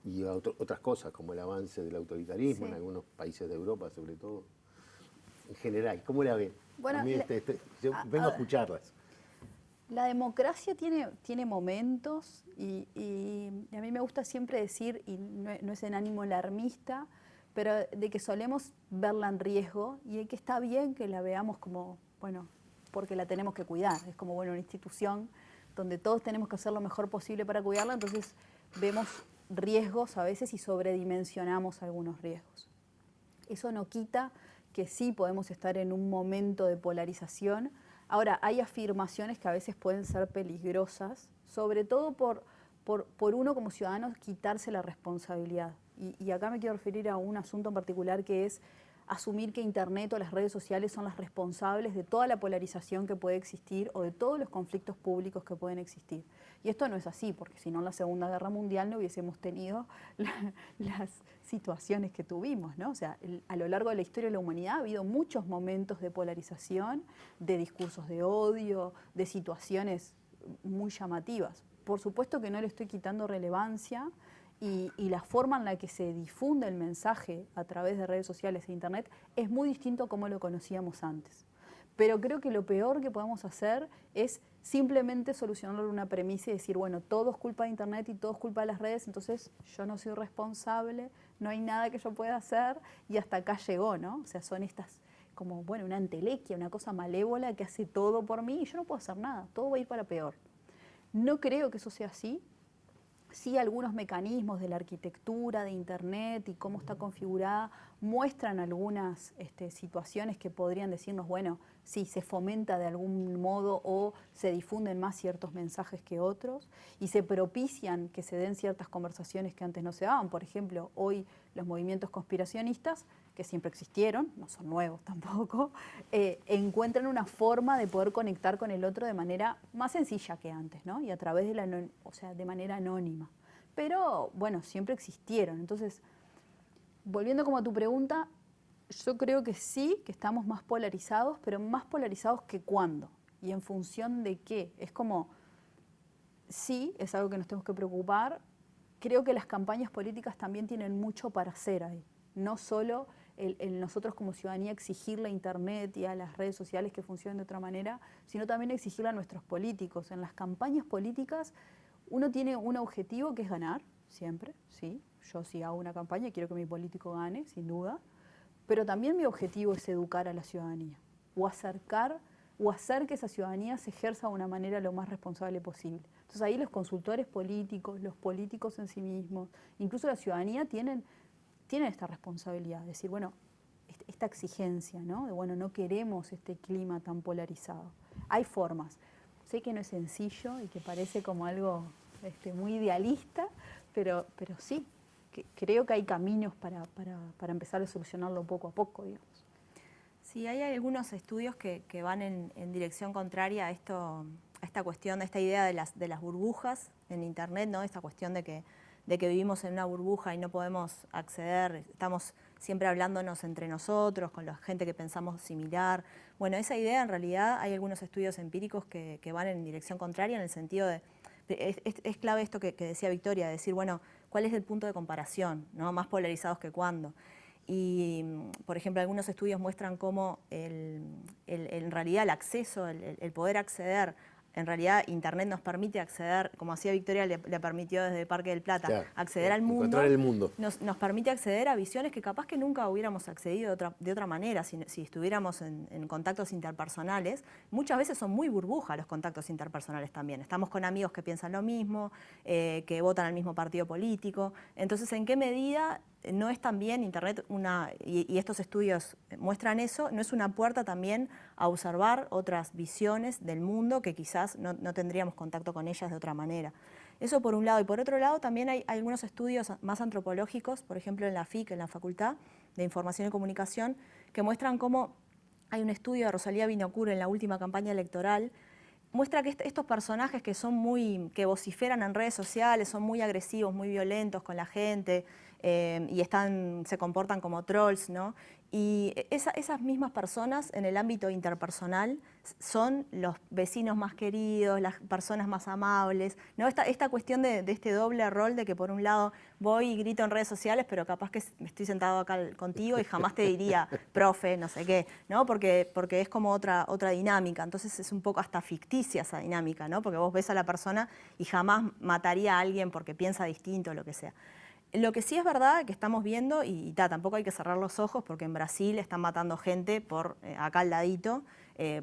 Y otras cosas, como el avance del autoritarismo en algunos países de Europa, sobre todo. En general, ¿cómo la ven?
Bueno,
a mí yo vengo a escucharlas.
La democracia tiene momentos y a mí me gusta siempre decir, y no es en ánimo alarmista, pero de que solemos verla en riesgo y de que está bien que la veamos como, bueno, porque la tenemos que cuidar. Es como, bueno, una institución donde todos tenemos que hacer lo mejor posible para cuidarla, entonces vemos riesgos a veces y sobredimensionamos algunos riesgos. Eso no quita que sí podemos estar en un momento de polarización. Ahora, hay afirmaciones que a veces pueden ser peligrosas, sobre todo por uno como ciudadano quitarse la responsabilidad. Y acá me quiero referir a un asunto en particular que es asumir que Internet o las redes sociales son las responsables de toda la polarización que puede existir o de todos los conflictos públicos que pueden existir. Y esto no es así, porque si no en la Segunda Guerra Mundial no hubiésemos tenido las situaciones que tuvimos, ¿no? O sea, a lo largo de la historia de la humanidad ha habido muchos momentos de polarización, de discursos de odio, de situaciones muy llamativas. Por supuesto que no le estoy quitando relevancia, y la forma en la que se difunde el mensaje a través de redes sociales e Internet es muy distinto a como lo conocíamos antes. Pero creo que lo peor que podemos hacer es simplemente solucionarlo en una premisa y decir, bueno, todo es culpa de Internet y todo es culpa de las redes, entonces yo no soy responsable, no hay nada que yo pueda hacer y hasta acá llegó, ¿no? O sea, son estas como, bueno, una entelequia, una cosa malévola que hace todo por mí y yo no puedo hacer nada, todo va a ir para peor. No creo que eso sea así. Sí, algunos mecanismos de la arquitectura de Internet y cómo está configurada muestran algunas situaciones que podrían decirnos, bueno, sí, se fomenta de algún modo o se difunden más ciertos mensajes que otros y se propician que se den ciertas conversaciones que antes no se daban. Por ejemplo, hoy los movimientos conspiracionistas, que siempre existieron, no son nuevos tampoco, encuentran una forma de poder conectar con el otro de manera más sencilla que antes, ¿no? Y a través de manera anónima. Pero, bueno, siempre existieron. Entonces, volviendo como a tu pregunta, yo creo que sí, que estamos más polarizados, pero más polarizados que cuándo y en función de qué. Es como, sí, es algo que nos tenemos que preocupar. Creo que las campañas políticas también tienen mucho para hacer ahí. No solo el nosotros como ciudadanía exigirle a Internet y a las redes sociales que funcionen de otra manera, sino también exigirle a nuestros políticos. En las campañas políticas uno tiene un objetivo que es ganar, siempre, sí. Yo si hago una campaña quiero que mi político gane, sin duda, pero también mi objetivo es educar a la ciudadanía o hacer que esa ciudadanía se ejerza de una manera lo más responsable posible. Entonces ahí los consultores políticos, los políticos en sí mismos, incluso la ciudadanía tienen esta responsabilidad, de decir, bueno, esta exigencia, ¿no? De, bueno, no queremos este clima tan polarizado. Hay formas. Sé que no es sencillo y que parece como algo muy idealista, pero sí, creo que hay caminos para empezar a solucionarlo poco a poco, digamos.
Sí, hay algunos estudios que van en dirección contraria a esta cuestión, a esta idea de las burbujas en Internet, ¿no? Esta cuestión de que vivimos en una burbuja y no podemos acceder, estamos siempre hablándonos entre nosotros, con la gente que pensamos similar. Bueno, esa idea en realidad hay algunos estudios empíricos que van en dirección contraria en el sentido de es clave esto que decía Victoria, de decir, bueno, ¿cuál es el punto de comparación? ¿No? Más polarizados que cuándo. Y, por ejemplo, algunos estudios muestran cómo en realidad el acceso, el poder acceder, en realidad Internet nos permite acceder, como hacía Victoria, le permitió desde Parque del Plata, claro, acceder al mundo.
Encontrar el mundo.
Nos permite acceder a visiones que capaz que nunca hubiéramos accedido de otra manera si estuviéramos en contactos interpersonales. Muchas veces son muy burbujas los contactos interpersonales también. Estamos con amigos que piensan lo mismo, que votan al mismo partido político. Entonces, ¿en qué medida no es también Internet y estos estudios muestran eso, no es una puerta también a observar otras visiones del mundo que quizás no tendríamos contacto con ellas de otra manera? Eso por un lado. Y por otro lado también hay algunos estudios más antropológicos, por ejemplo en la FIC, en la Facultad de Información y Comunicación, que muestran cómo hay un estudio de Rosalía Binocur en la última campaña electoral, muestra que estos personajes que vociferan en redes sociales, son muy agresivos, muy violentos con la gente, y se comportan como trolls, ¿no? Y esas mismas personas en el ámbito interpersonal son los vecinos más queridos, las personas más amables, ¿no? Esta cuestión de este doble rol de que por un lado voy y grito en redes sociales, pero capaz que estoy sentado acá contigo y jamás te diría, profe, no sé qué, ¿no? Porque es como otra dinámica, entonces es un poco hasta ficticia esa dinámica, ¿no? Porque vos ves a la persona y jamás mataría a alguien porque piensa distinto o lo que sea. Lo que sí es verdad que estamos viendo, y tampoco hay que cerrar los ojos porque en Brasil están matando gente por acá al ladito,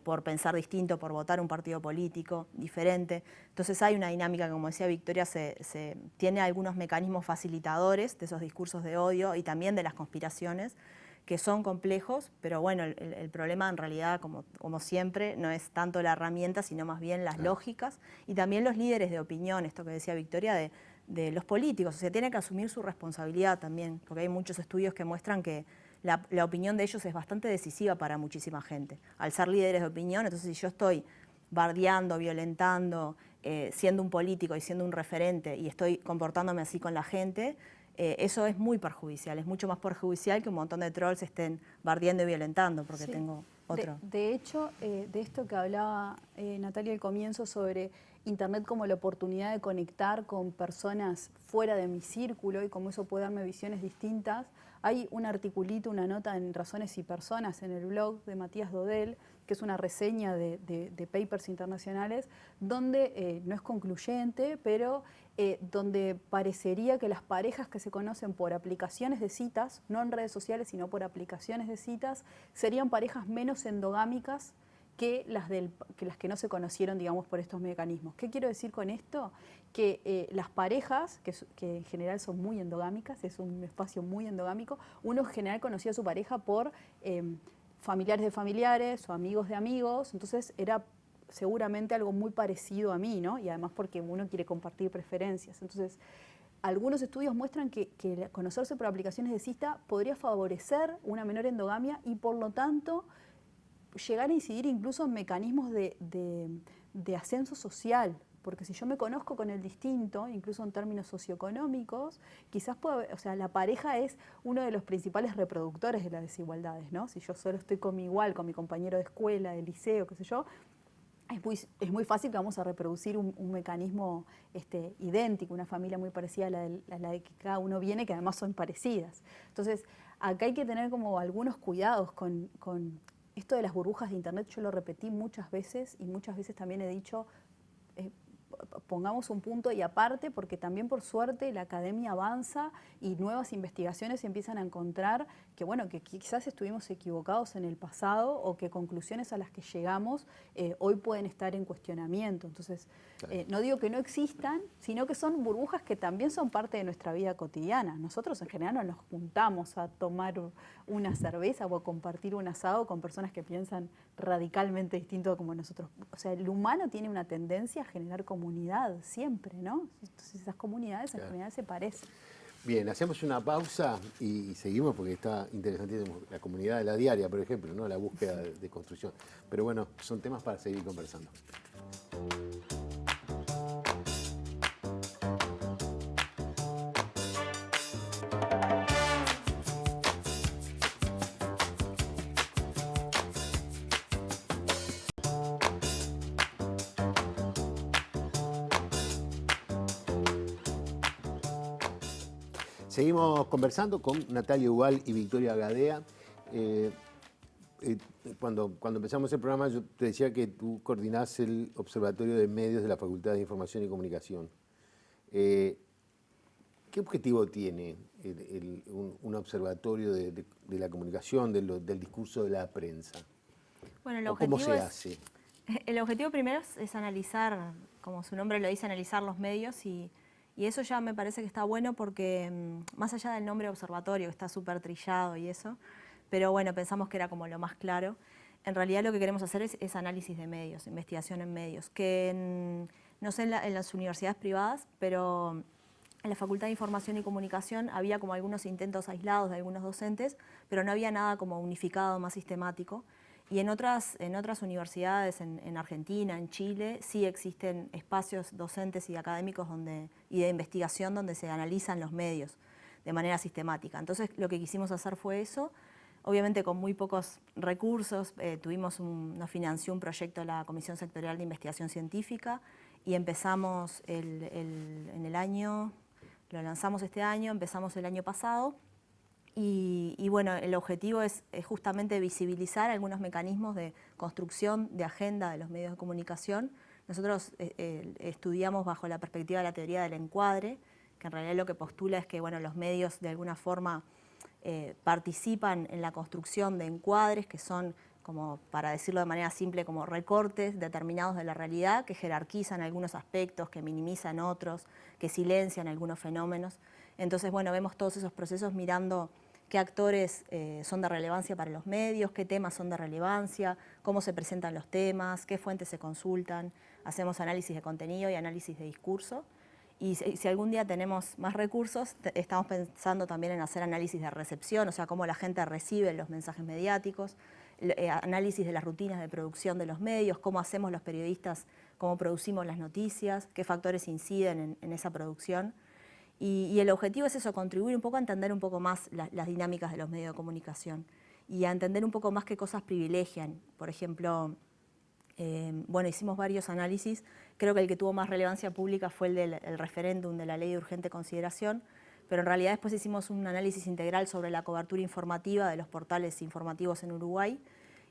por pensar distinto, por votar un partido político diferente. Entonces hay una dinámica que, como decía Victoria, tiene algunos mecanismos facilitadores de esos discursos de odio y también de las conspiraciones, que son complejos, pero bueno, el problema en realidad, como siempre, no es tanto la herramienta, sino más bien las lógicas y también los líderes de opinión, esto que decía Victoria, de los políticos. O sea, tienen que asumir su responsabilidad también, porque hay muchos estudios que muestran que la opinión de ellos es bastante decisiva para muchísima gente. Al ser líderes de opinión, entonces si yo estoy bardeando, violentando, siendo un político y siendo un referente y estoy comportándome así con la gente, eso es muy perjudicial, es mucho más perjudicial que un montón de trolls estén bardeando y violentando, porque
Sí.
tengo otro.
De hecho, de esto que hablaba Natalia al comienzo sobre Internet como la oportunidad de conectar con personas fuera de mi círculo y cómo eso puede darme visiones distintas, hay un articulito, una nota en Razones y Personas en el blog de Matías Dodel, que es una reseña de papers internacionales, donde no es concluyente, pero donde parecería que las parejas que se conocen por aplicaciones de citas, no en redes sociales, sino por aplicaciones de citas, serían parejas menos endogámicas que las que no se conocieron, digamos, por estos mecanismos. ¿Qué quiero decir con esto? Que las parejas, que en general son muy endogámicas, es un espacio muy endogámico, uno en general conocía a su pareja por familiares de familiares o amigos de amigos, entonces era seguramente algo muy parecido a mí, ¿no? Y además porque uno quiere compartir preferencias. Entonces, algunos estudios muestran que conocerse por aplicaciones de cita podría favorecer una menor endogamia y por lo tanto llegar a incidir incluso en mecanismos de ascenso social. Porque si yo me conozco con el distinto, incluso en términos socioeconómicos, quizás o sea, la pareja es uno de los principales reproductores de las desigualdades, ¿no? Si yo solo estoy con mi igual, con mi compañero de escuela, de liceo, qué sé yo, es muy fácil que vamos a reproducir un mecanismo idéntico, una familia muy parecida a la de que cada uno viene, que además son parecidas. Entonces, acá hay que tener como algunos cuidados con esto de las burbujas de Internet. Yo lo repetí muchas veces y muchas veces también he dicho, pongamos un punto y aparte, porque también por suerte la academia avanza y nuevas investigaciones se empiezan a encontrar que, bueno, que quizás estuvimos equivocados en el pasado o que conclusiones a las que llegamos hoy pueden estar en cuestionamiento. Entonces, no digo que no existan, sino que son burbujas que también son parte de nuestra vida cotidiana. Nosotros en general no nos juntamos a tomar una cerveza o a compartir un asado con personas que piensan radicalmente distinto como nosotros. O sea, el humano tiene una tendencia a generar comunidad siempre, ¿no? Entonces esas comunidades en general se parecen.
Bien, hacemos una pausa y seguimos porque está interesantísimo la comunidad de la diaria, por ejemplo, ¿no? La búsqueda de construcción. Pero bueno, son temas para seguir conversando. Seguimos conversando con Natalia Ubal y Victoria Gadea. Cuando empezamos el programa yo te decía que tú coordinás el Observatorio de Medios de la Facultad de Información y Comunicación. ¿Qué objetivo tiene un observatorio de la comunicación, del discurso de la prensa?
Bueno,
¿Cómo se hace?
El objetivo primero es analizar, como su nombre lo dice, analizar los medios y eso ya me parece que está bueno porque más allá del nombre observatorio, que está súper trillado y eso, pero bueno, pensamos que era como lo más claro. En realidad lo que queremos hacer es análisis de medios, investigación en medios, que no sé en las universidades privadas, pero en la Facultad de Información y Comunicación había como algunos intentos aislados de algunos docentes, pero no había nada como unificado, más sistemático. Y en otras universidades, en Argentina, en Chile, sí existen espacios docentes y académicos y de investigación donde se analizan los medios de manera sistemática. Entonces lo que quisimos hacer fue eso, obviamente con muy pocos recursos. Nos financió un proyecto la Comisión Sectorial de Investigación Científica y empezamos en el año, lo lanzamos este año, empezamos el año pasado. Y bueno, el objetivo es justamente visibilizar algunos mecanismos de construcción de agenda de los medios de comunicación. Nosotros estudiamos bajo la perspectiva de la teoría del encuadre, que en realidad lo que postula es que bueno, los medios de alguna forma participan en la construcción de encuadres que son, como para decirlo de manera simple, como recortes determinados de la realidad que jerarquizan algunos aspectos, que minimizan otros, que silencian algunos fenómenos. Entonces, bueno, vemos todos esos procesos mirando qué actores son de relevancia para los medios, qué temas son de relevancia, cómo se presentan los temas, qué fuentes se consultan. Hacemos análisis de contenido y análisis de discurso. Y si algún día tenemos más recursos, estamos pensando también en hacer análisis de recepción, o sea, cómo la gente recibe los mensajes mediáticos, análisis de las rutinas de producción de los medios, cómo hacemos los periodistas, cómo producimos las noticias, qué factores inciden en esa producción. Y el objetivo es eso, contribuir un poco a entender un poco más las dinámicas de los medios de comunicación y a entender un poco más qué cosas privilegian. Por ejemplo, bueno, hicimos varios análisis. Creo que el que tuvo más relevancia pública fue el del referéndum de la ley de urgente consideración, pero en realidad después hicimos un análisis integral sobre la cobertura informativa de los portales informativos en Uruguay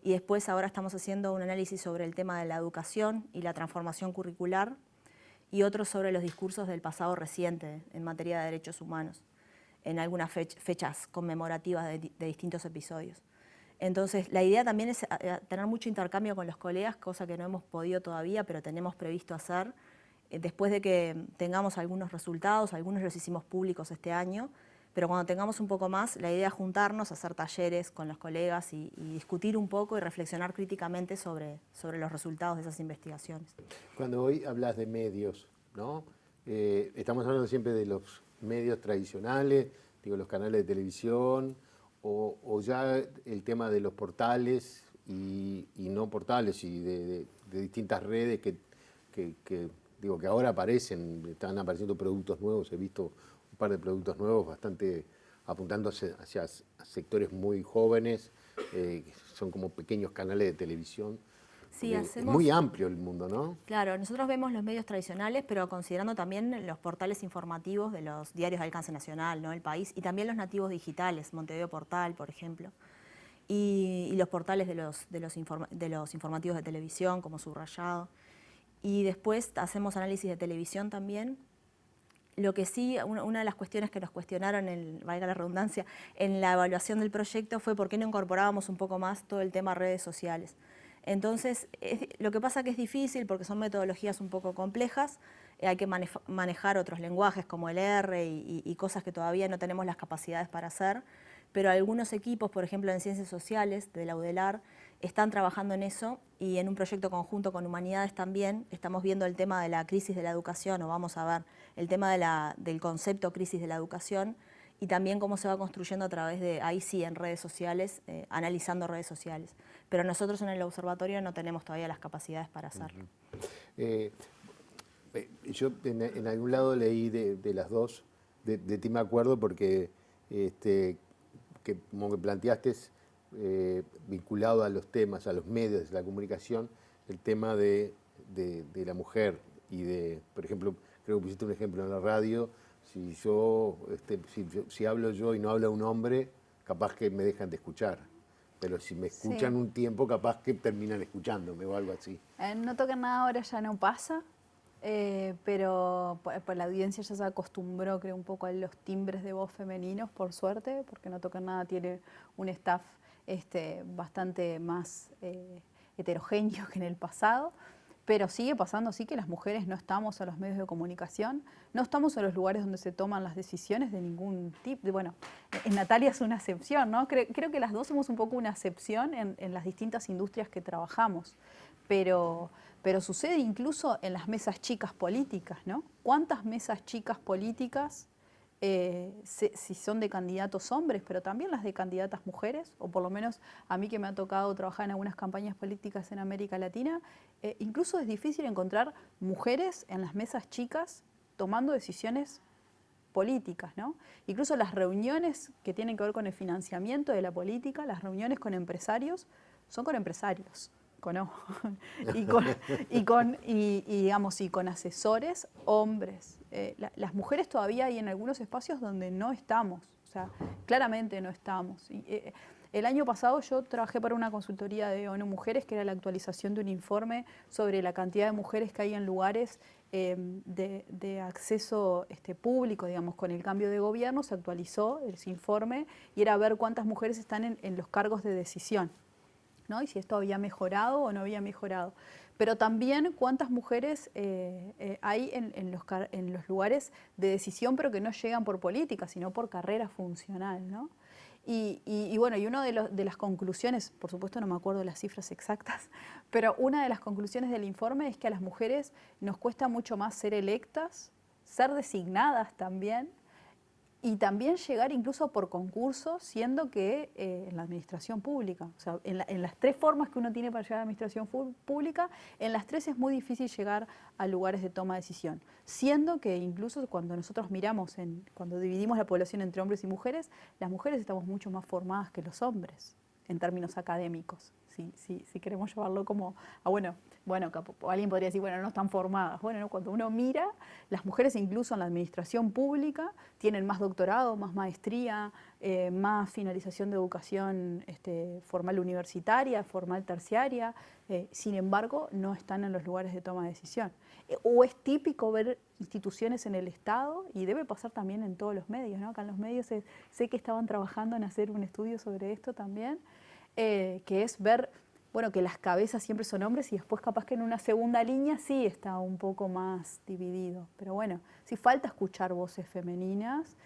y después ahora estamos haciendo un análisis sobre el tema de la educación y la transformación curricular y otro sobre los discursos del pasado reciente en materia de derechos humanos, en algunas fechas conmemorativas de distintos episodios. Entonces, la idea también es tener mucho intercambio con los colegas, cosa que no hemos podido todavía, pero tenemos previsto hacer. Después de que tengamos algunos resultados, algunos los hicimos públicos este año, pero cuando tengamos un poco más, la idea es juntarnos, hacer talleres con los colegas y discutir un poco y reflexionar críticamente sobre los resultados de esas investigaciones.
Cuando hoy hablas de medios, ¿no? Estamos hablando siempre de los medios tradicionales, digo, los canales de televisión, o ya el tema de los portales y no portales y de distintas redes digo, que ahora están apareciendo productos nuevos. He visto un par de productos nuevos bastante apuntando hacia sectores muy jóvenes, que son como pequeños canales de televisión.
Sí,
Es muy amplio el mundo, ¿no?
Claro, nosotros vemos los medios tradicionales, pero considerando también los portales informativos de los diarios de alcance nacional, ¿no? El País, y también los nativos digitales, Montevideo Portal, por ejemplo, y los portales de los informativos de televisión, como Subrayado. Y después hacemos análisis de televisión también. Lo que sí, una de las cuestiones que nos cuestionaron, valga la redundancia, en la evaluación del proyecto fue por qué no incorporábamos un poco más todo el tema redes sociales. Entonces, lo que pasa que es difícil porque son metodologías un poco complejas, hay que manejar otros lenguajes como el R y cosas que todavía no tenemos las capacidades para hacer, pero algunos equipos, por ejemplo en Ciencias Sociales de la UDELAR, están trabajando en eso y en un proyecto conjunto con Humanidades también estamos viendo el tema de la crisis de la educación, o vamos a ver el tema del concepto crisis de la educación y también cómo se va construyendo a través de, ahí sí, en redes sociales, analizando redes sociales. Pero nosotros en el observatorio no tenemos todavía las capacidades para hacerlo.
Yo en algún lado leí de las dos, de ti me acuerdo porque que como que planteaste vinculado a los temas, a los medios de la comunicación, el tema de la mujer y por ejemplo, creo que pusiste un ejemplo en la radio. Si hablo yo y no habla un hombre, capaz que me dejan de escuchar. Pero si me escuchan un tiempo, capaz que terminan escuchándome o algo así.
No Toquen Nada ahora ya no pasa, pero por la audiencia ya se acostumbró, creo, un poco a los timbres de voz femeninos, por suerte, porque No Toquen Nada tiene un staff bastante más heterogéneo que en el pasado. Pero sigue pasando, sí, que las mujeres no estamos en los medios de comunicación, no estamos en los lugares donde se toman las decisiones de ningún tipo. Bueno, en Natalia es una excepción, ¿no? Creo que las dos somos un poco una excepción en las distintas industrias que trabajamos. Pero sucede incluso en las mesas chicas políticas, ¿no? ¿Cuántas mesas chicas políticas, si son de candidatos hombres, pero también las de candidatas mujeres, o por lo menos a mí que me ha tocado trabajar en algunas campañas políticas en América Latina, incluso es difícil encontrar mujeres en las mesas chicas tomando decisiones políticas, ¿no? Incluso las reuniones que tienen que ver con el financiamiento de la política, las reuniones con empresarios, son con empresarios. Y con asesores hombres. Las mujeres todavía hay en algunos espacios donde no estamos, o sea, claramente no estamos. El año pasado yo trabajé para una consultoría de ONU Mujeres, que era la actualización de un informe sobre la cantidad de mujeres que hay en lugares de acceso público, digamos, con el cambio de gobierno. Se actualizó ese informe y era ver cuántas mujeres están en los cargos de decisión, ¿no? Y si esto había mejorado o no había mejorado. Pero también cuántas mujeres hay en los lugares de decisión, pero que no llegan por política, sino por carrera funcional, ¿no? Y bueno, y una de las conclusiones, por supuesto no me acuerdo las cifras exactas, pero una de las conclusiones del informe es que a las mujeres nos cuesta mucho más ser electas, ser designadas también, y también llegar incluso por concurso, siendo que en la administración pública, o sea, en las 3 formas que uno tiene para llegar a la administración pública, en las 3 es muy difícil llegar a lugares de toma de decisión. Siendo que incluso cuando nosotros miramos, cuando dividimos la población entre hombres y mujeres, las mujeres estamos mucho más formadas que los hombres, en términos académicos. Si queremos llevarlo como bueno, alguien podría decir, bueno, no están formadas. Bueno, ¿no? Cuando uno mira, las mujeres incluso en la administración pública tienen más doctorado, más maestría, más finalización de educación formal universitaria, formal terciaria, sin embargo, no están en los lugares de toma de decisión. O es típico ver instituciones en el Estado, y debe pasar también en todos los medios, ¿no? Acá en los medios sé que estaban trabajando en hacer un estudio sobre esto también, que es ver, bueno, que las cabezas siempre son hombres y después capaz que en una segunda línea sí está un poco más dividido. Pero bueno, sí falta escuchar voces femeninas.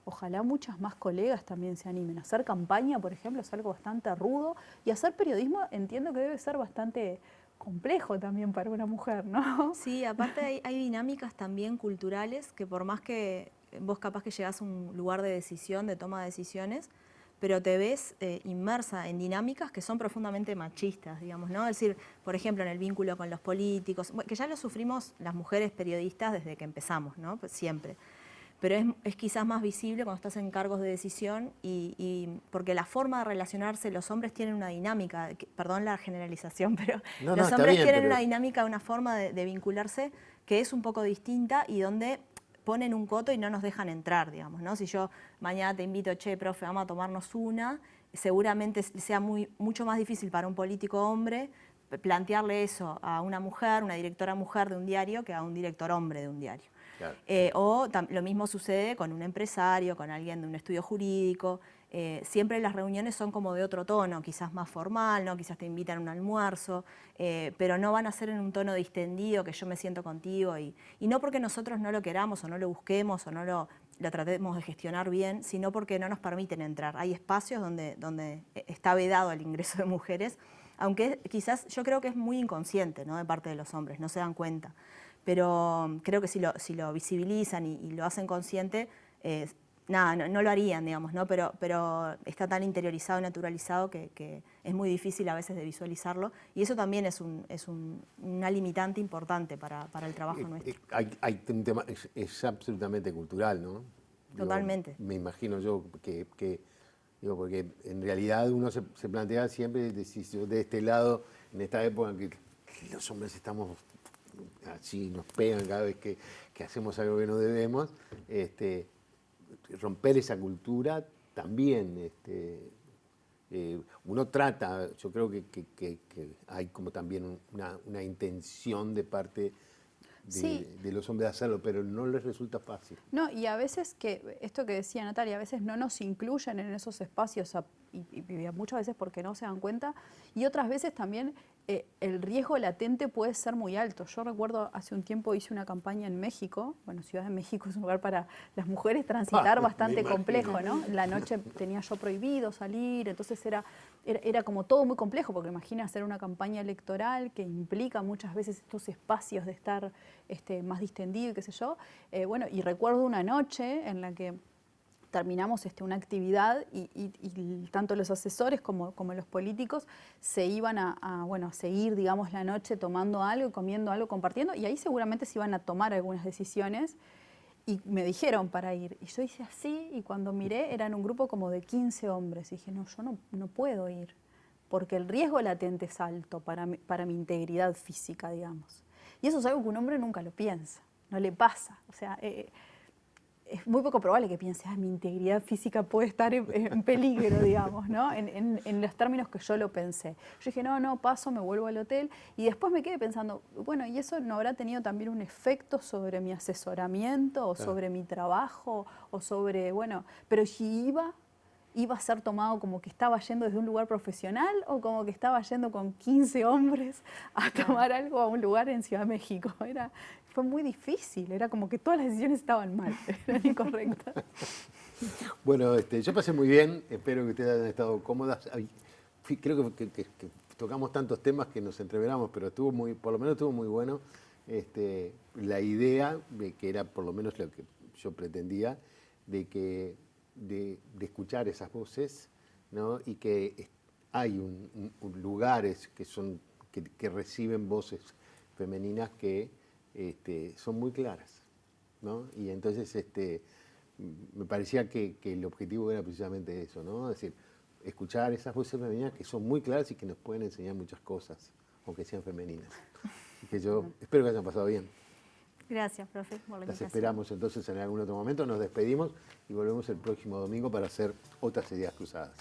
Ojalá muchas más colegas también se animen. Hacer campaña, por ejemplo, es algo bastante rudo, y hacer periodismo entiendo que debe ser bastante complejo también para una mujer, ¿no?
Sí, aparte hay dinámicas también culturales que por más que vos capaz que llegás a un lugar de decisión, de toma de decisiones, pero te ves inmersa en dinámicas que son profundamente machistas, digamos, ¿no? Es decir, por ejemplo, en el vínculo con los políticos, que ya lo sufrimos las mujeres periodistas desde que empezamos, ¿no? Pues siempre. Pero es quizás más visible cuando estás en cargos de decisión y porque la forma de relacionarse, los hombres tienen una dinámica, perdón la generalización, pero los hombres tienen una dinámica, una forma de vincularse que es un poco distinta y donde ponen un coto y no nos dejan entrar, digamos, ¿no? Si yo mañana te invito, che, profe, vamos a tomarnos una, seguramente sea mucho más difícil para un político hombre plantearle eso a una mujer, una directora mujer de un diario, que a un director hombre de un diario. Claro. Lo mismo sucede con un empresario, con alguien de un estudio jurídico. Siempre las reuniones son como de otro tono, quizás más formal, ¿no? Quizás te invitan a un almuerzo, pero no van a ser en un tono distendido que yo me siento contigo. Y no porque nosotros no lo queramos o no lo busquemos o no lo tratemos de gestionar bien, sino porque no nos permiten entrar. Hay espacios donde está vedado el ingreso de mujeres, aunque quizás yo creo que es muy inconsciente, ¿no? De parte de los hombres, no se dan cuenta. Pero creo que si lo visibilizan y lo hacen consciente, nada, no lo harían, digamos, ¿no? Pero está tan interiorizado y naturalizado que es muy difícil a veces de visualizarlo, y eso también es una limitante importante para el trabajo nuestro.
Hay un tema, es absolutamente cultural, ¿no?
Totalmente.
Me imagino yo que porque en realidad uno se plantea siempre, de este lado, en esta época en que los hombres estamos así, nos pegan cada vez que hacemos algo que no debemos, romper esa cultura también. Uno trata, yo creo que hay como también una intención de parte de los hombres de hacerlo, pero no les resulta fácil.
No, y a veces esto que decía Natalia, a veces no nos incluyen en esos espacios, y muchas veces porque no se dan cuenta, y otras veces también el riesgo latente puede ser muy alto. Yo recuerdo hace un tiempo hice una campaña en México. Bueno, Ciudad de México es un lugar para las mujeres transitar bastante complejo, ¿no? La noche tenía yo prohibido salir, entonces era como todo muy complejo, porque imagina hacer una campaña electoral que implica muchas veces estos espacios de estar más distendido y qué sé yo. Bueno, y recuerdo una noche en la que terminamos una actividad y tanto los asesores como los políticos se iban a seguir, digamos, la noche tomando algo, comiendo algo, compartiendo, y ahí seguramente se iban a tomar algunas decisiones, y me dijeron para ir. Y yo hice así, y cuando miré eran un grupo como de 15 hombres, y dije, no, yo no puedo ir, porque el riesgo latente es alto para mi integridad física, digamos. Y eso es algo que un hombre nunca lo piensa, no le pasa. O sea, es muy poco probable que piense, mi integridad física puede estar en peligro, digamos, ¿no? En los términos que yo lo pensé. Yo dije, no, paso, me vuelvo al hotel, y después me quedé pensando, bueno, ¿y eso no habrá tenido también un efecto sobre mi asesoramiento o sobre mi trabajo o sobre, bueno, pero si iba a ser tomado como que estaba yendo desde un lugar profesional o como que estaba yendo con 15 hombres a tomar algo a un lugar en Ciudad de México? Fue muy difícil, era como que todas las decisiones estaban mal, eran incorrectas.
Bueno, yo pasé muy bien, espero que ustedes hayan estado cómodas. Creo que tocamos tantos temas que nos entreveramos, pero por lo menos estuvo muy bueno. La idea, de que era por lo menos lo que yo pretendía, de escuchar esas voces, ¿no? Y que hay lugares que reciben voces femeninas que son muy claras, ¿no? Y entonces me parecía que el objetivo era precisamente eso, ¿no? Es decir, escuchar esas voces femeninas que son muy claras y que nos pueden enseñar muchas cosas, aunque sean femeninas. Así que yo espero que hayan pasado bien.
Gracias, profe, por la
Las
invitación.
esperamos entonces en algún otro momento, nos despedimos y volvemos el próximo domingo para hacer otras ideas cruzadas.